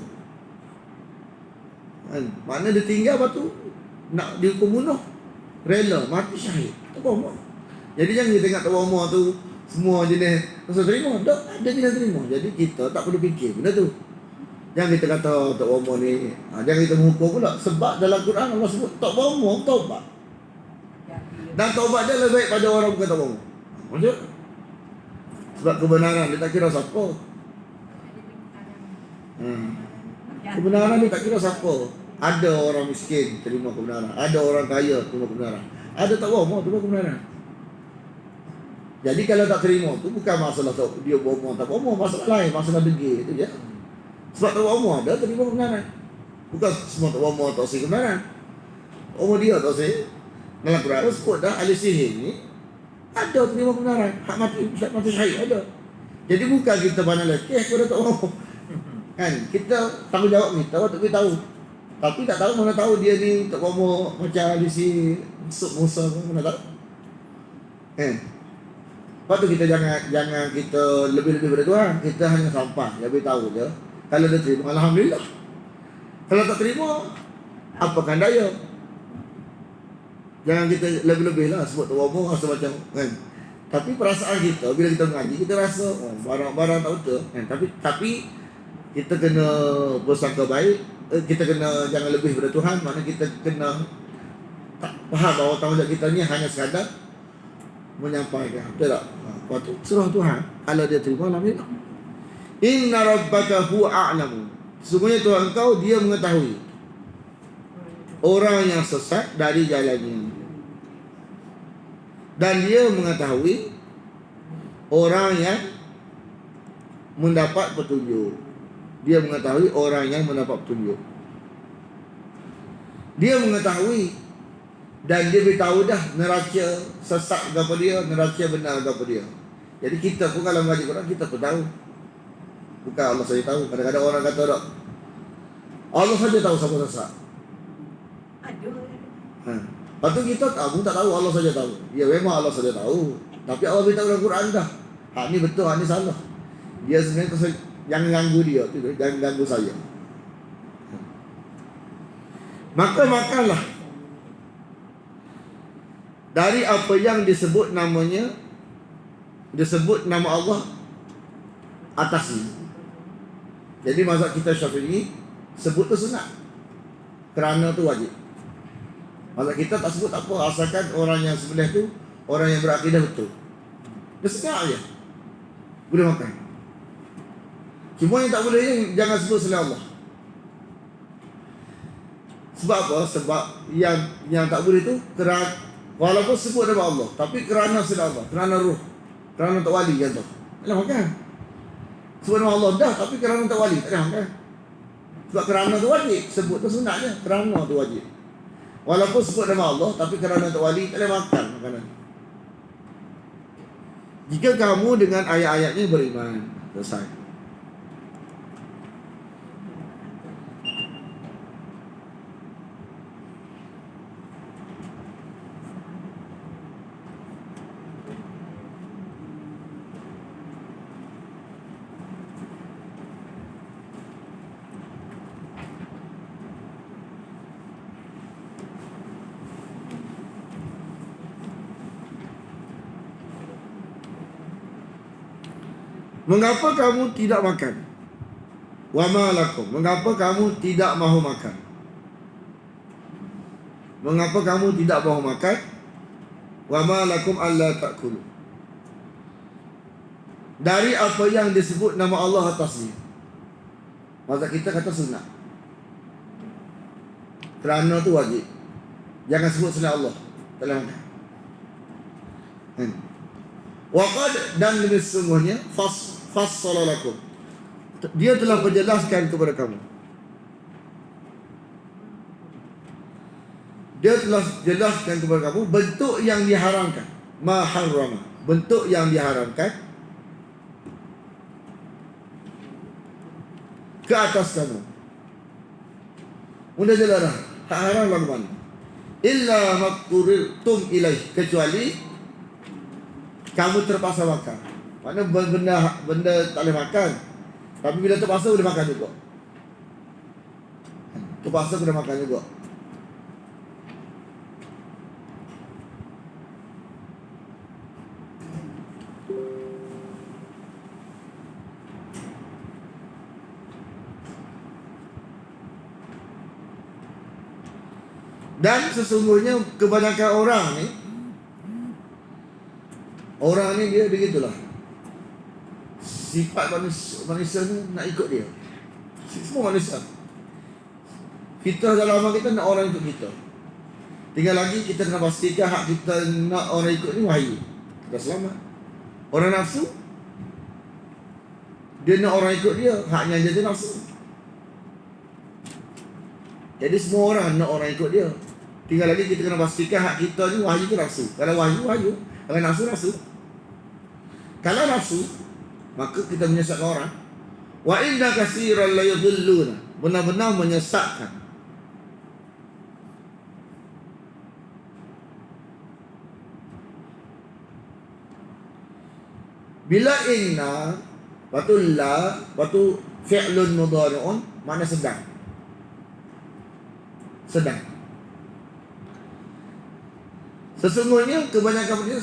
Makna dia tinggal lepas tu nak dihukum bunuh. Rela, mati syahid. Tak mau. Jadi jangan kita tengok tak mau tu semua jenis masa terima. Tak, ada jenis terima. Jadi kita tak perlu fikir benda tu. Jangan kita kata tak mau ni, jangan kita menghukum pula. Sebab dalam Quran Allah sebut tak mau taubat. Dan taubat dia lebih baik pada orang bukan tak mau. Maksud? Sebab kebenaran dia tak kira siapa. Kebenaran dia tak kira siapa. Ada orang miskin terima kebenaran, ada orang kaya terima kebenaran, ada tak mau terima kebenaran. Jadi kalau tak terima tu bukan masalah dia bohong tak bohong, masalah lain, masalah degil itu je. Sebab tak bohong ada terima kebenaran. Bukan semua tak bohong tak sih kebenaran. Dia tak sih. Dalam Quran sebut dah ahli sihir ni ada terima kebenaran. Hak mati syahid ada. Jadi bukan kita pandang lekeh kepada Tok Momo. Kan? Kita tanggungjawab kita waktu kita tahu. Tapi tak tahu, mana tahu dia ni Tok Momo macam di si Sup Musa pun, mana tahu. Kan? Lepas tu kita jangan kita lebih-lebih pada Tuhan. Kita hanya sampah, lebih tahu je. Kalau dia terima, alhamdulillah. Kalau tak terima, apakan daya. Jangan kita lebih-lebih lah sebut Tok Momo rasa macam kan. Tapi perasaan kita bila kita mengaji, kita rasa barang-barang tak betul kan. Tapi kita kena bersangka baik, kita kena jangan lebih pada Tuhan. Maknanya kita kena tak faham bahawa tanggungjawab kita ni hanya sekadar menyampaikan. Betul tak? Lepas tu serah Tuhan. Kalau dia terima, alhamdulillah. Inna rabbaka huwa a'lamu. Sesungguhnya Tuhan kau, dia mengetahui orang yang sesat dari jalannya. Dan dia mengetahui orang yang mendapat petunjuk. Dia mengetahui orang yang mendapat petunjuk. Dia mengetahui dan dia beritahu dah neraca sesat kepada dia, neraca benar kepada dia. Jadi kita pun kalau mengaji Quran, kita pun tahu. Bukan Allah saja tahu. Kadang-kadang orang kata tak, Allah saja tahu siapa sesat. Aduh. Lepas tu kita tak tahu, Allah saja tahu. Ya memang Allah saja tahu. Tapi Allah beritahu dalam Quran dah. Hak ni betul, hak ni salah. Dia sebenarnya jangan ganggu dia, jangan ganggu saya. Maka makanlah dari apa yang disebut namanya, disebut nama Allah atas ni. Jadi mazhab kita Syafi'i sebut tu sunat, kerana tu wajib. Mazhab kita tak sebut tak apa, asalkan orang yang sebelah tu orang yang berakidah betul. Dia sedap je, boleh makan. Cuma yang tak boleh jangan sebut selain Allah. Sebab apa? Sebab yang tak boleh tu kerana walaupun sebut nama Allah, tapi kerana selain Allah, kerana ruh, kerana tak wali contoh. Tak boleh makan. Sebut nama Allah dah, tapi kerana tak wali tak boleh makan. Sebab kerana tu wajib, sebut tu sunat je, kerana tu wajib. Walaupun sebut nama Allah, tapi kerana tak wali, tak boleh makan makanan. Jika kamu dengan ayat-ayatnya beriman. Selesai. Mengapa kamu tidak makan? Wa ma lakum. Mengapa kamu tidak mahu makan? Mengapa kamu tidak mahu makan? Wa ma lakum alla ta'kulu. Dari apa yang disebut nama Allah atasnya. Maksud kita kata sunat. Kerana tu wajib. Jangan sebut selain Allah. Tak boleh makan. Waqad dan lebih sesungguhnya fassala lakum. Dia telah menjelaskan kepada kamu. Dia telah jelaskan kepada kamu bentuk yang diharamkan. Ma harrama. Bentuk yang diharamkan ke atas kamu. Mudah jelas dah. Tak haram lah mana. Illa maqturirtum ilaih. Kecuali kamu terpaksa makan. Mana benda tak boleh makan. Tapi bila terpaksa boleh makan juga. Terpaksa boleh makan juga. Dan sesungguhnya kebanyakan orang ni dia begitulah. Sifat manusia ni nak ikut dia. Semua manusia. Fitrah dalam agama kita nak orang ikut kita. Tinggal lagi kita kena pastikan hak kita nak orang ikut ni wahyu. Kita selamat. Orang nafsu, dia nak orang ikut dia, haknya jadi nafsu. Jadi semua orang nak orang ikut dia. Tinggal lagi kita kena pastikan hak kita ni wahyu ke nafsu. Kalau wahyu, wahyu. Kalau nafsu, nafsu. Kalau nafsu, maka kita menyesatkan orang. Wa inna katsiran la yudhilluna, benar-benar menyesatkan. Bila inna, lepas la, lepas fi'lun mudhari'un, makna sedang. Sedang. Sesungguhnya kebanyakan dia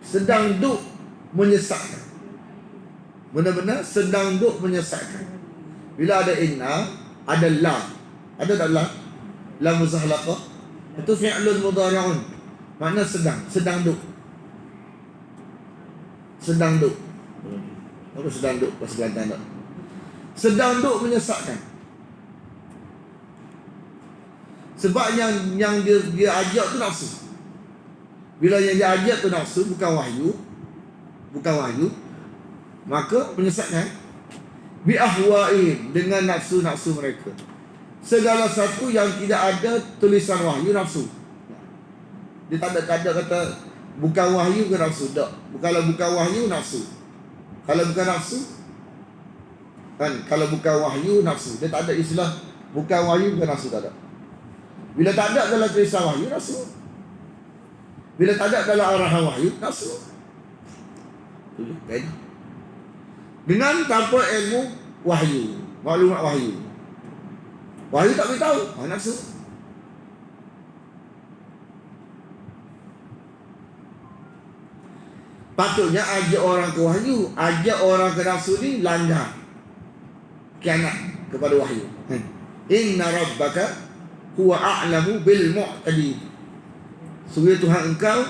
sedang duk menyesatkan. Benar-benar sedang duk menyesatkan. Bila ada inna, ada la. Ada tak la? La muzahlaqah. Itu fi'lun mudhari'un. Makna sedang duk. Sedang duk. Apa sedang duk? Pas Kelantan tak? Sedang duk menyesatkan. Sebab yang dia ajak tu nafsu. Bila yang dia ajak tu nafsu, bukan wahyu, maka menyesatkan. Bi ahwa'in, dengan nafsu-nafsu mereka. Segala satu yang tidak ada tulisan wahyu, nafsu. Dia tak ada kata bukan wahyu ke nafsu. Tak. Kalau bukan wahyu, nafsu. Kalau bukan nafsu, kan, kalau bukan wahyu, nafsu. Dia tak ada istilah bukan wahyu, bukan nafsu, tak ada. Bila tak ada dalam tulisan wahyu, nafsu. Bila tak ada dalam arahan wahyu, nafsu. Itu kan? Dengan tanpa ilmu wahyu, maklumat wahyu. Wahyu tak beritahu, nafsu. Patutnya ajak orang ke wahyu, ajak orang ke nafsu ni langgar, kianat kepada wahyu. Inna rabbaka huwa a'lamu bil mu'tadin. Sungguh Tuhan engkau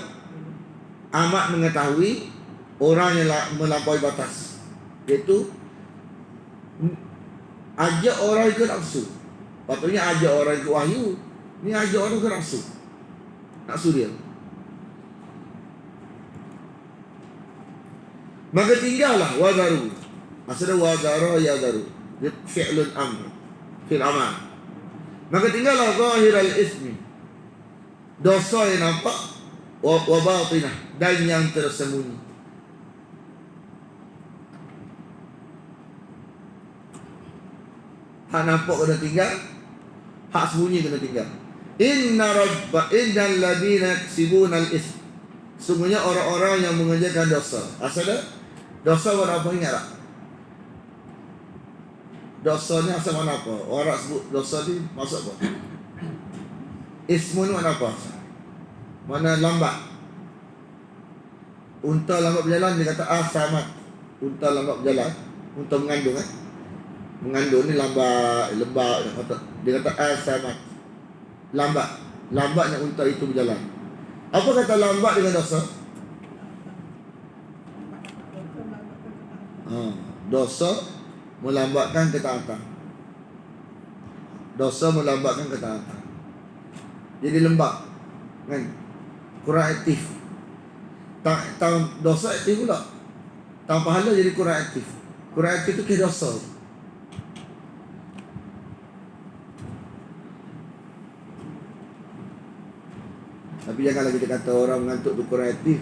amat mengetahui orang yang melampaui batas. Iaitu ajak orang ke nafsu. Patutnya ajak orang ke wahyu, ni ajak orang ke nafsu. Nafsu dia. Maka tinggallah wadaru. Maksudnya wadara yadaru. Dia fi'lun amr. Fi'l amal. Maka tinggallah zahiral ismi, dosa yang nampak, wa batinah, dan yang tersembunyi. Hak nampak kena tinggal, hak sembunyi kena tinggal. Innal ladina yaksibuna al-ism. Sungguhnya orang-orang yang mengerjakan dosa. Asalnya dosa warna apa, ingat tak? Dosa ni asal mana apa? Orang sebut dosa ni maksud apa? Ismu ni mana apa? Mana lambat. Unta lambat berjalan, dia kata asamat. Unta lambat berjalan, unta mengandung mengandung ni lambat. Dia kata asamat. Lambatnya unta itu berjalan. Apa kata lambat dengan dosa? Dosa melambatkan ketaatan. Dosa melambatkan ketaatan. Jadi lembab, kan? Kurang aktif. Dosa aktif pula. Tang pahala jadi kurang aktif. Kurang aktif tu ke dosa. Tapi janganlah kita kata orang mengantuk tu kurang aktif.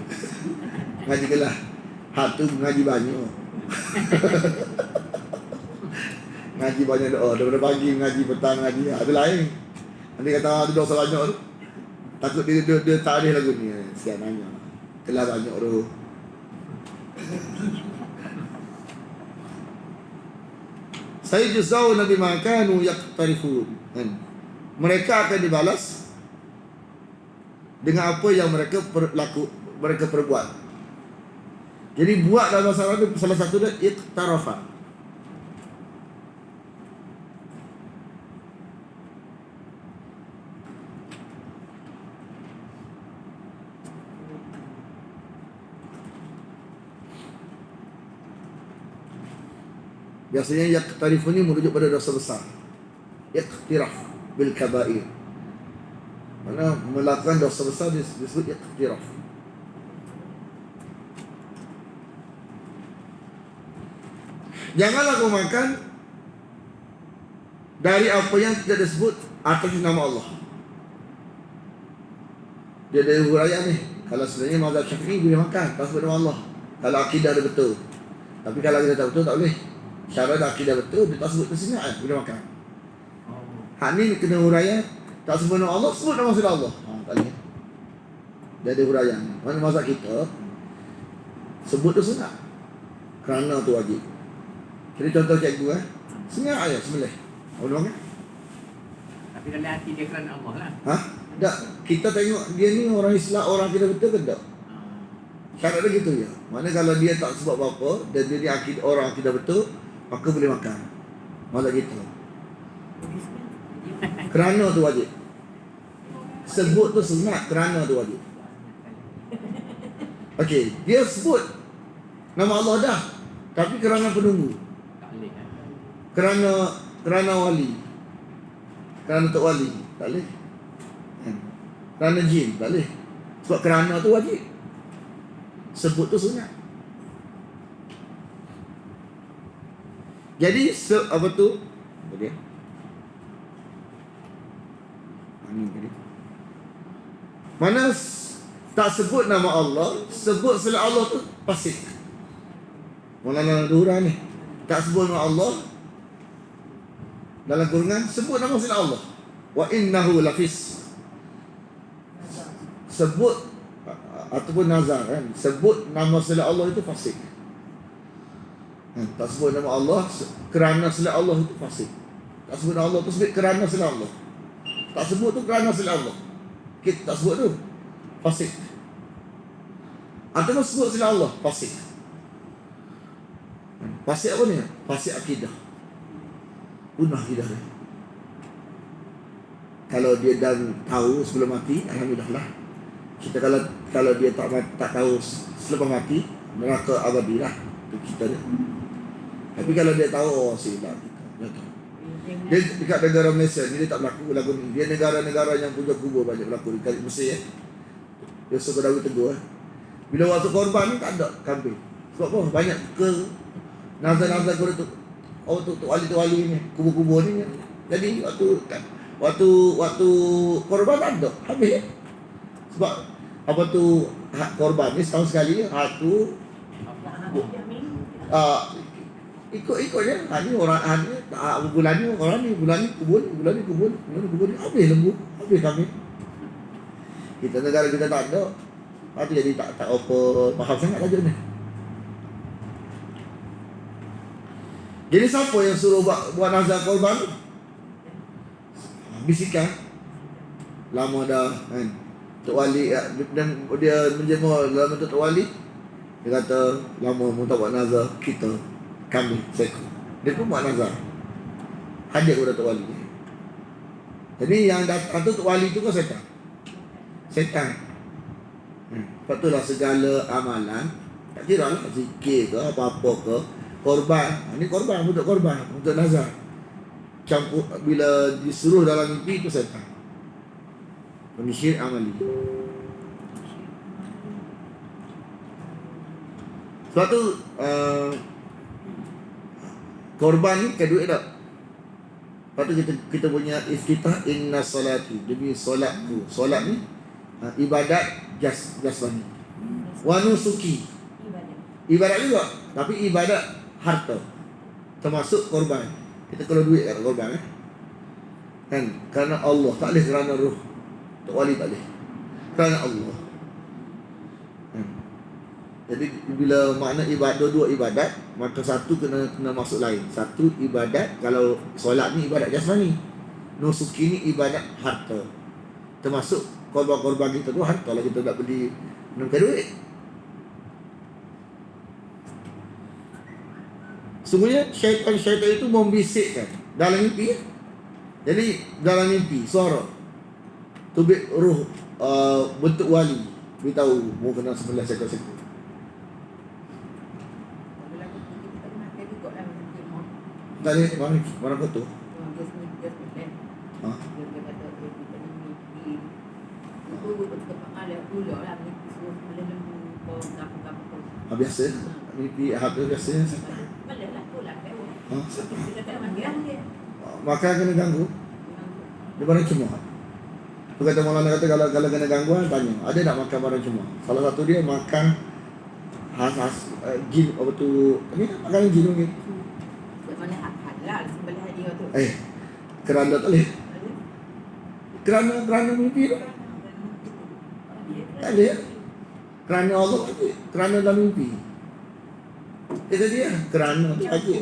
Ngaji kelah. Hak tu mengaji banyak. Ngaji banyak doa, daripada pagi ngaji, petang ngaji, ada lain. Nanti kata ada dosa banyak tu, takut dia tak ada lagu ni. Siap nanya, kelah banyak tu. Sayajzauna bima kanu yaqtarifun. Mereka akan dibalas dengan apa yang mereka perbuat. Jadi buat dalam bahasa Arab salah satu dia iqtarafa. Biasanya yaqtarifun ini merujuk pada dosa besar. Iqtiraf bil kabair. Mana melakukan dosa besar disebut iqtiraf. Janganlah kau makan dari apa yang tidak disebut atas nama Allah. Dia ada huraian ni. Kalau sebenarnya mazhab Syafi'i boleh makan tak sebut nama Allah. Kalau akidah dia betul. Tapi kalau kita tak betul, tak boleh. Syarat akidah betul, dia tak sebut tersengat kan bila makan. Oh. Hak ni kena huraian. Tak sebut nama Allah, sebut nama sila Allah. Tak boleh. Dia ada huraian. Mana mazhab kita, sebut tu sunat. Kerana tu wajib. Jadi contoh cikgu sengat ayat sembelih. Boleh makan? Tapi dalam hati dia kerana Allah lah. Ha? Tak. Kita tengok dia ni orang Islam, orang kita betul ke tak? Syarat dia gitu je. Mana kalau dia tak sebab apa-apa dan dia ni orang akidah betul, maka boleh makan. Malah gitu. Kerana tu wajib. Sebut tu sunat, kerana tu wajib. Okey, dia sebut nama Allah dah, tapi kerana penunggu. Tak boleh kan? Kerana wali. Kerana tok wali, tak boleh. Kerana jin, tak boleh. Sebab kerana tu wajib. Sebut tu sunat. Jadi apa tu? Apa dia? Ini tadi. Mana tak sebut nama Allah, sebut selain Allah tu fasik. Maulana Dura ni tak sebut nama Allah dalam Quran, sebut nama selain Allah. Wa innahu lafis. Sebut ataupun nazar kan, sebut nama selain Allah itu fasik. Tak sebut nama Allah kerana selain Allah itu fasik. Tak sebut nama Allah tu sebut kerana selain Allah. Tak sebut tu kerana selain Allah. Kita tak sebut tu fasik. Ataupun sebut selain Allah fasik. Fasik apa ni? Fasik akidah. Punah akidah dia. Kalau dia dah tahu sebelum mati, alhamdulillah lah. Kita kalau dia tak tahu selepas mati, neraka abadi lah. Itu kita dia. Tapi kalau dia tahu, silap kita. Dia dekat negara Malaysia ni, dia tak berlaku lagu ni. Dia negara-negara yang punya kubur banyak berlaku. Dekat Mesir dia suka Dawi tegur bila waktu korban ni tak ada kambing. Sebab apa? Banyak ke nazar-nazar korban tu. Oh tu wali-wali ni, kubur-kubur ni. Jadi waktu korban tak ada. Habis. Sebab apa tu hak korban ni setahun sekali, hak tu ikut je. Ni orang ni bulan ni orang ni bulan ni kubur ni habis lembu, habis kambing. Kita negara kita tak ada. Lepas tu jadi tak apa faham sangat tajuk ni. Jadi siapa yang suruh buat nazar korban tu? Bisikan. Lama dah kan. Tok Wali dan dia menjemur dalam bentuk Tok Wali. Dia kata lama mu tak buat nazar kita kami seku. Dia pun buat nazar. Hadir kepada Tok Wali. Jadi yang datang tu Tok Wali tu kan setan. Lepas tu lah segala amalan, tak kira lah zikir ke apa-apa ke, korban. Ini korban, untuk korban, untuk nazar. Campur bila disuruh dalam mimpi itu setan. Penyihir amali. Sebab tu korban ni kedua tak. Lepas tu kita punya iftitah inna salati. Demi solatku. Solat ni ibadat jasmani. Wa nusuki. Ibadat juga, tapi ibadat harta. Termasuk korban. Kita kalau duit kat korban kan. Kerana Allah, tak boleh kerana roh. Tok Wali tak boleh. Kerana Allah. Jadi bila makna ibadat, dua ibadat, maka satu kena masuk lain. Satu ibadat, kalau solat ni ibadat jasmani. Nusuki ni ibadat harta. Termasuk korban-korban kita tu harta lah, kita nak beli menukar duit. Sungguhnya syaitan itu membisikkan dalam mimpi. Jadi dalam mimpi suara tubik roh bentuk wali beritahu mau kena sebelah sekor-sekor. Tak ada mana kau tu? Ha? Biasa mimpi habis biasa. Makan kena ganggu. Dia barang cuma. Tu kata Maulana kata kalau kena gangguan tanya, ada tak makan barang cuma? Salah satu dia makan jin apa tu ni makanan jin ni. Kat mana halal sebelah dia tu. Kerana tak boleh. Kerana mimpi tu. Tak boleh. Kerana Allah tu. Kerana dalam mimpi. Itu dia. Kerana tu wajib.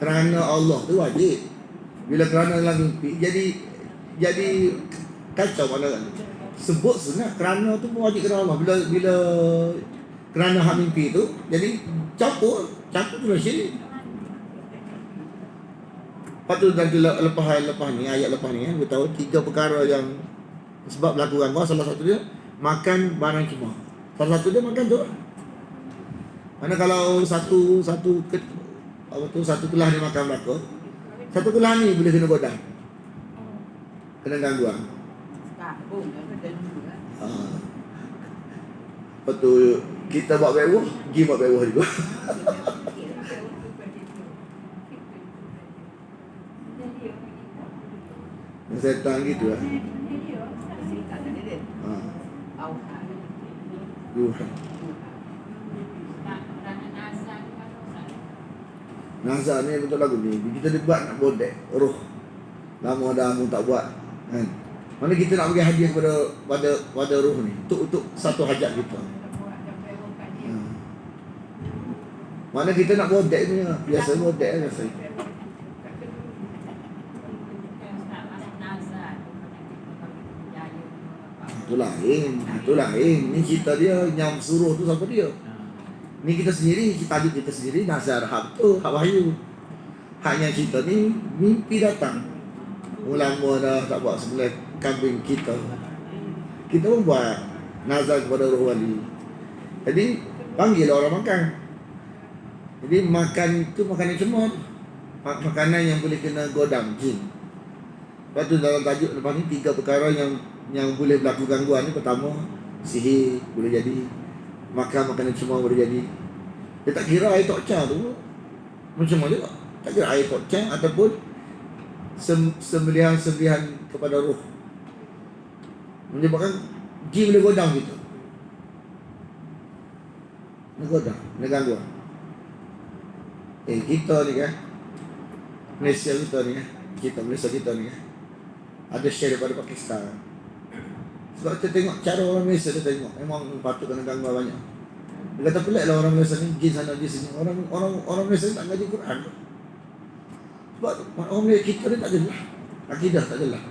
Kerana Allah tu wajib. Bila kerana dalam mimpi jadi kacau mana kan. Sebut sebenarnya kerana tu pun wajib kerana Allah. Bila kerana hak mimpi tu jadi campur tu syirik. Lepas tu nanti lepas ni ayat lepas ni kita tahu 3 perkara yang sebab berlaku gangguan. Salah satu dia makan barang cemar. Salah satu dia makan tu. Mana kalau satu kelah dia makan belaka, satu kelah ni boleh kena godam. Kena gangguan. Kabung apa dan juga. Lepas tu kita buat bewah, pergi buat bewah juga. Setan gitu lah. Cerita tadi dia. Auha. Yuhan. Nazar ni betul lagu ni. Kita dibuat nak bodek roh. Lama dah mu tak buat kan. Mana kita nak bagi hadiah pada roh ni untuk satu hajat kita. Mana kita nak bodek ni biasa bodek biasa. Itu lain. Ni cerita dia yang suruh tu siapa dia? Ni kita sendiri, tajuk kita sendiri nazar hak tu, hak wahyu. Haknya cerita ni mimpi datang. Ulama dah tak buat sebelah kambing kita. Kita pun buat nazar kepada roh wali. Jadi panggil orang makan. Jadi makan itu makanan cemar. Makanan yang boleh kena godam jin. Lepas tu dalam tajuk lepas ni 3 perkara yang boleh berlaku gangguan ni. Pertama, sihir boleh jadi. Makan makanan cemar boleh jadi. Dia tak kira air tokca tu macam mana juga. Tak kira air tokca ataupun sembelihan kepada roh. Menyebabkan jin boleh godam kita. Dia godam, dia gangguan. Kita ni kan Malaysia kita ni kan, Malaysia kita ni kan ada share daripada Pakistan. Sebab kita tengok cara orang Malaysia, dia tengok memang patut kena gangguan banyak. Dia kata pelik lah orang Malaysia ni, jin sana jin sini. Orang Malaysia ni tak ngaji Quran. Sebab orang Malaysia kita ni tak jelas, akidah tak jelas.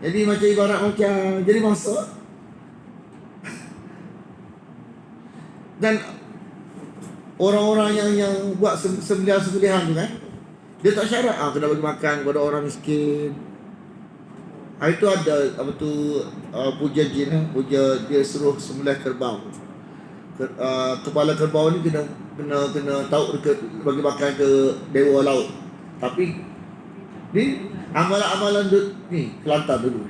Jadi macam ibarat macam jadi masa. Dan orang-orang yang buat sembelihan tu kan, dia tak syarat kena bagi makan kepada orang miskin. Itu ada apa tu puja jin, puja dia suruh sembelih kerbau. Kepala kerbau ni kena tahu bagi makan ke dewa laut. Tapi ni amalan-amalan ni Kelantan dulu.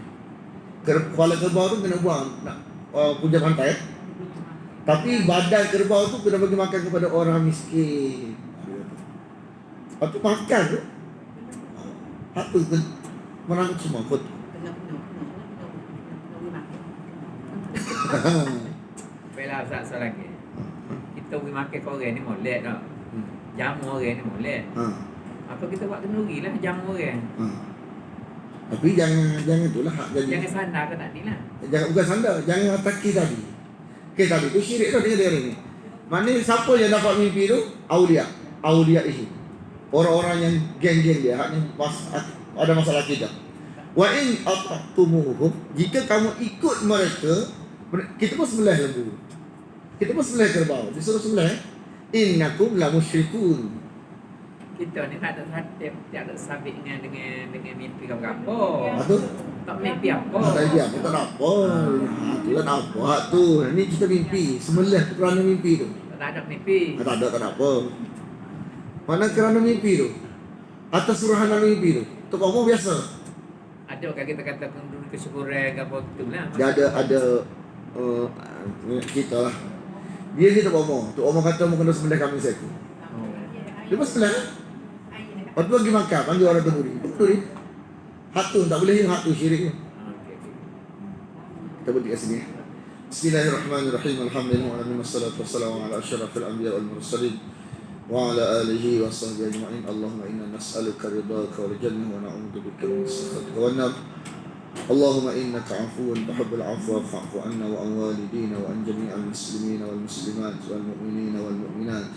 Kepala kerbau tu kena buang nak puja pantai. Tapi badan kerbau tu kena bagi makan kepada orang miskin. Lepas tu makan tu hak tu menang semua kot. Bela Ustaz lagi. Kita pergi makan korang ni molek tak? Jamu orang ni molek. Apa kita buat kenduri lah jamu orang. Tapi jangan itulah hak jadi. Jangan sandar ke tadi lah. Jangan bukan sandar, jangan ataki tadi. Tadi tu syirik tu dia ni. Mana siapa yang dapat mimpi tu? Aulia ini. Orang-orang yang geng-geng dia haknya ada masalah akidah. Wa in ataqtumuhum, jika kamu ikut mereka, kita pun sembelih lembu. Kita pun sembelih kerbau. Disuruh sembelih. Innakum la musyrikun. Kita ni tak ada sabit dengan mimpi apa. Apa? Tak mimpi apa. Tak ada apa, tak ada apa. Itulah tak apa hak tu. Ni kita mimpi, sembelih kerana mimpi tu. Tak ada mimpi. Tak ada apa. Mana kerana mimpi tu? Atas suruhan dalam mimpi tu. Tu kamu biasa. Ada kan kita kata kenduri kesyukuran ke apa tu lah. Dia ada kita lah. Dia tak omong. Tu omong kata mau kena sembelih kambing seekor. Dia pun sembelih. Lepas tu pergi makan, panggil orang kenduri. Hak tu tak boleh, hak tu syirik. Kita berhenti kat sini. Bismillahirrahmanirrahim. Alhamdulillah wassalatu wassalamu ala asyrafil anbiya wal mursalin wa ala alihi wa sahbihi ajma'in. Allahumma inna nas'aluka ridhaka wal jannah wa na'udzubika min sakhatika wan nar. Allahumma innaka 'afuwun tuhibbul 'afwa fa'fu 'anna wa an walidina wa an jami'al muslimina wal muslimat wal mu'minina wal mu'minat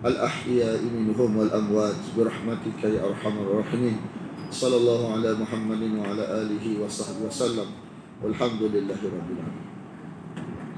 al ahya'i minhum wal amwat bi rahmatika ya arhamar rahimin. Sallallahu ala Muhammadin wa ala alihi wa sahbihi wa sallam. Walhamdulillahi rabbil alamin.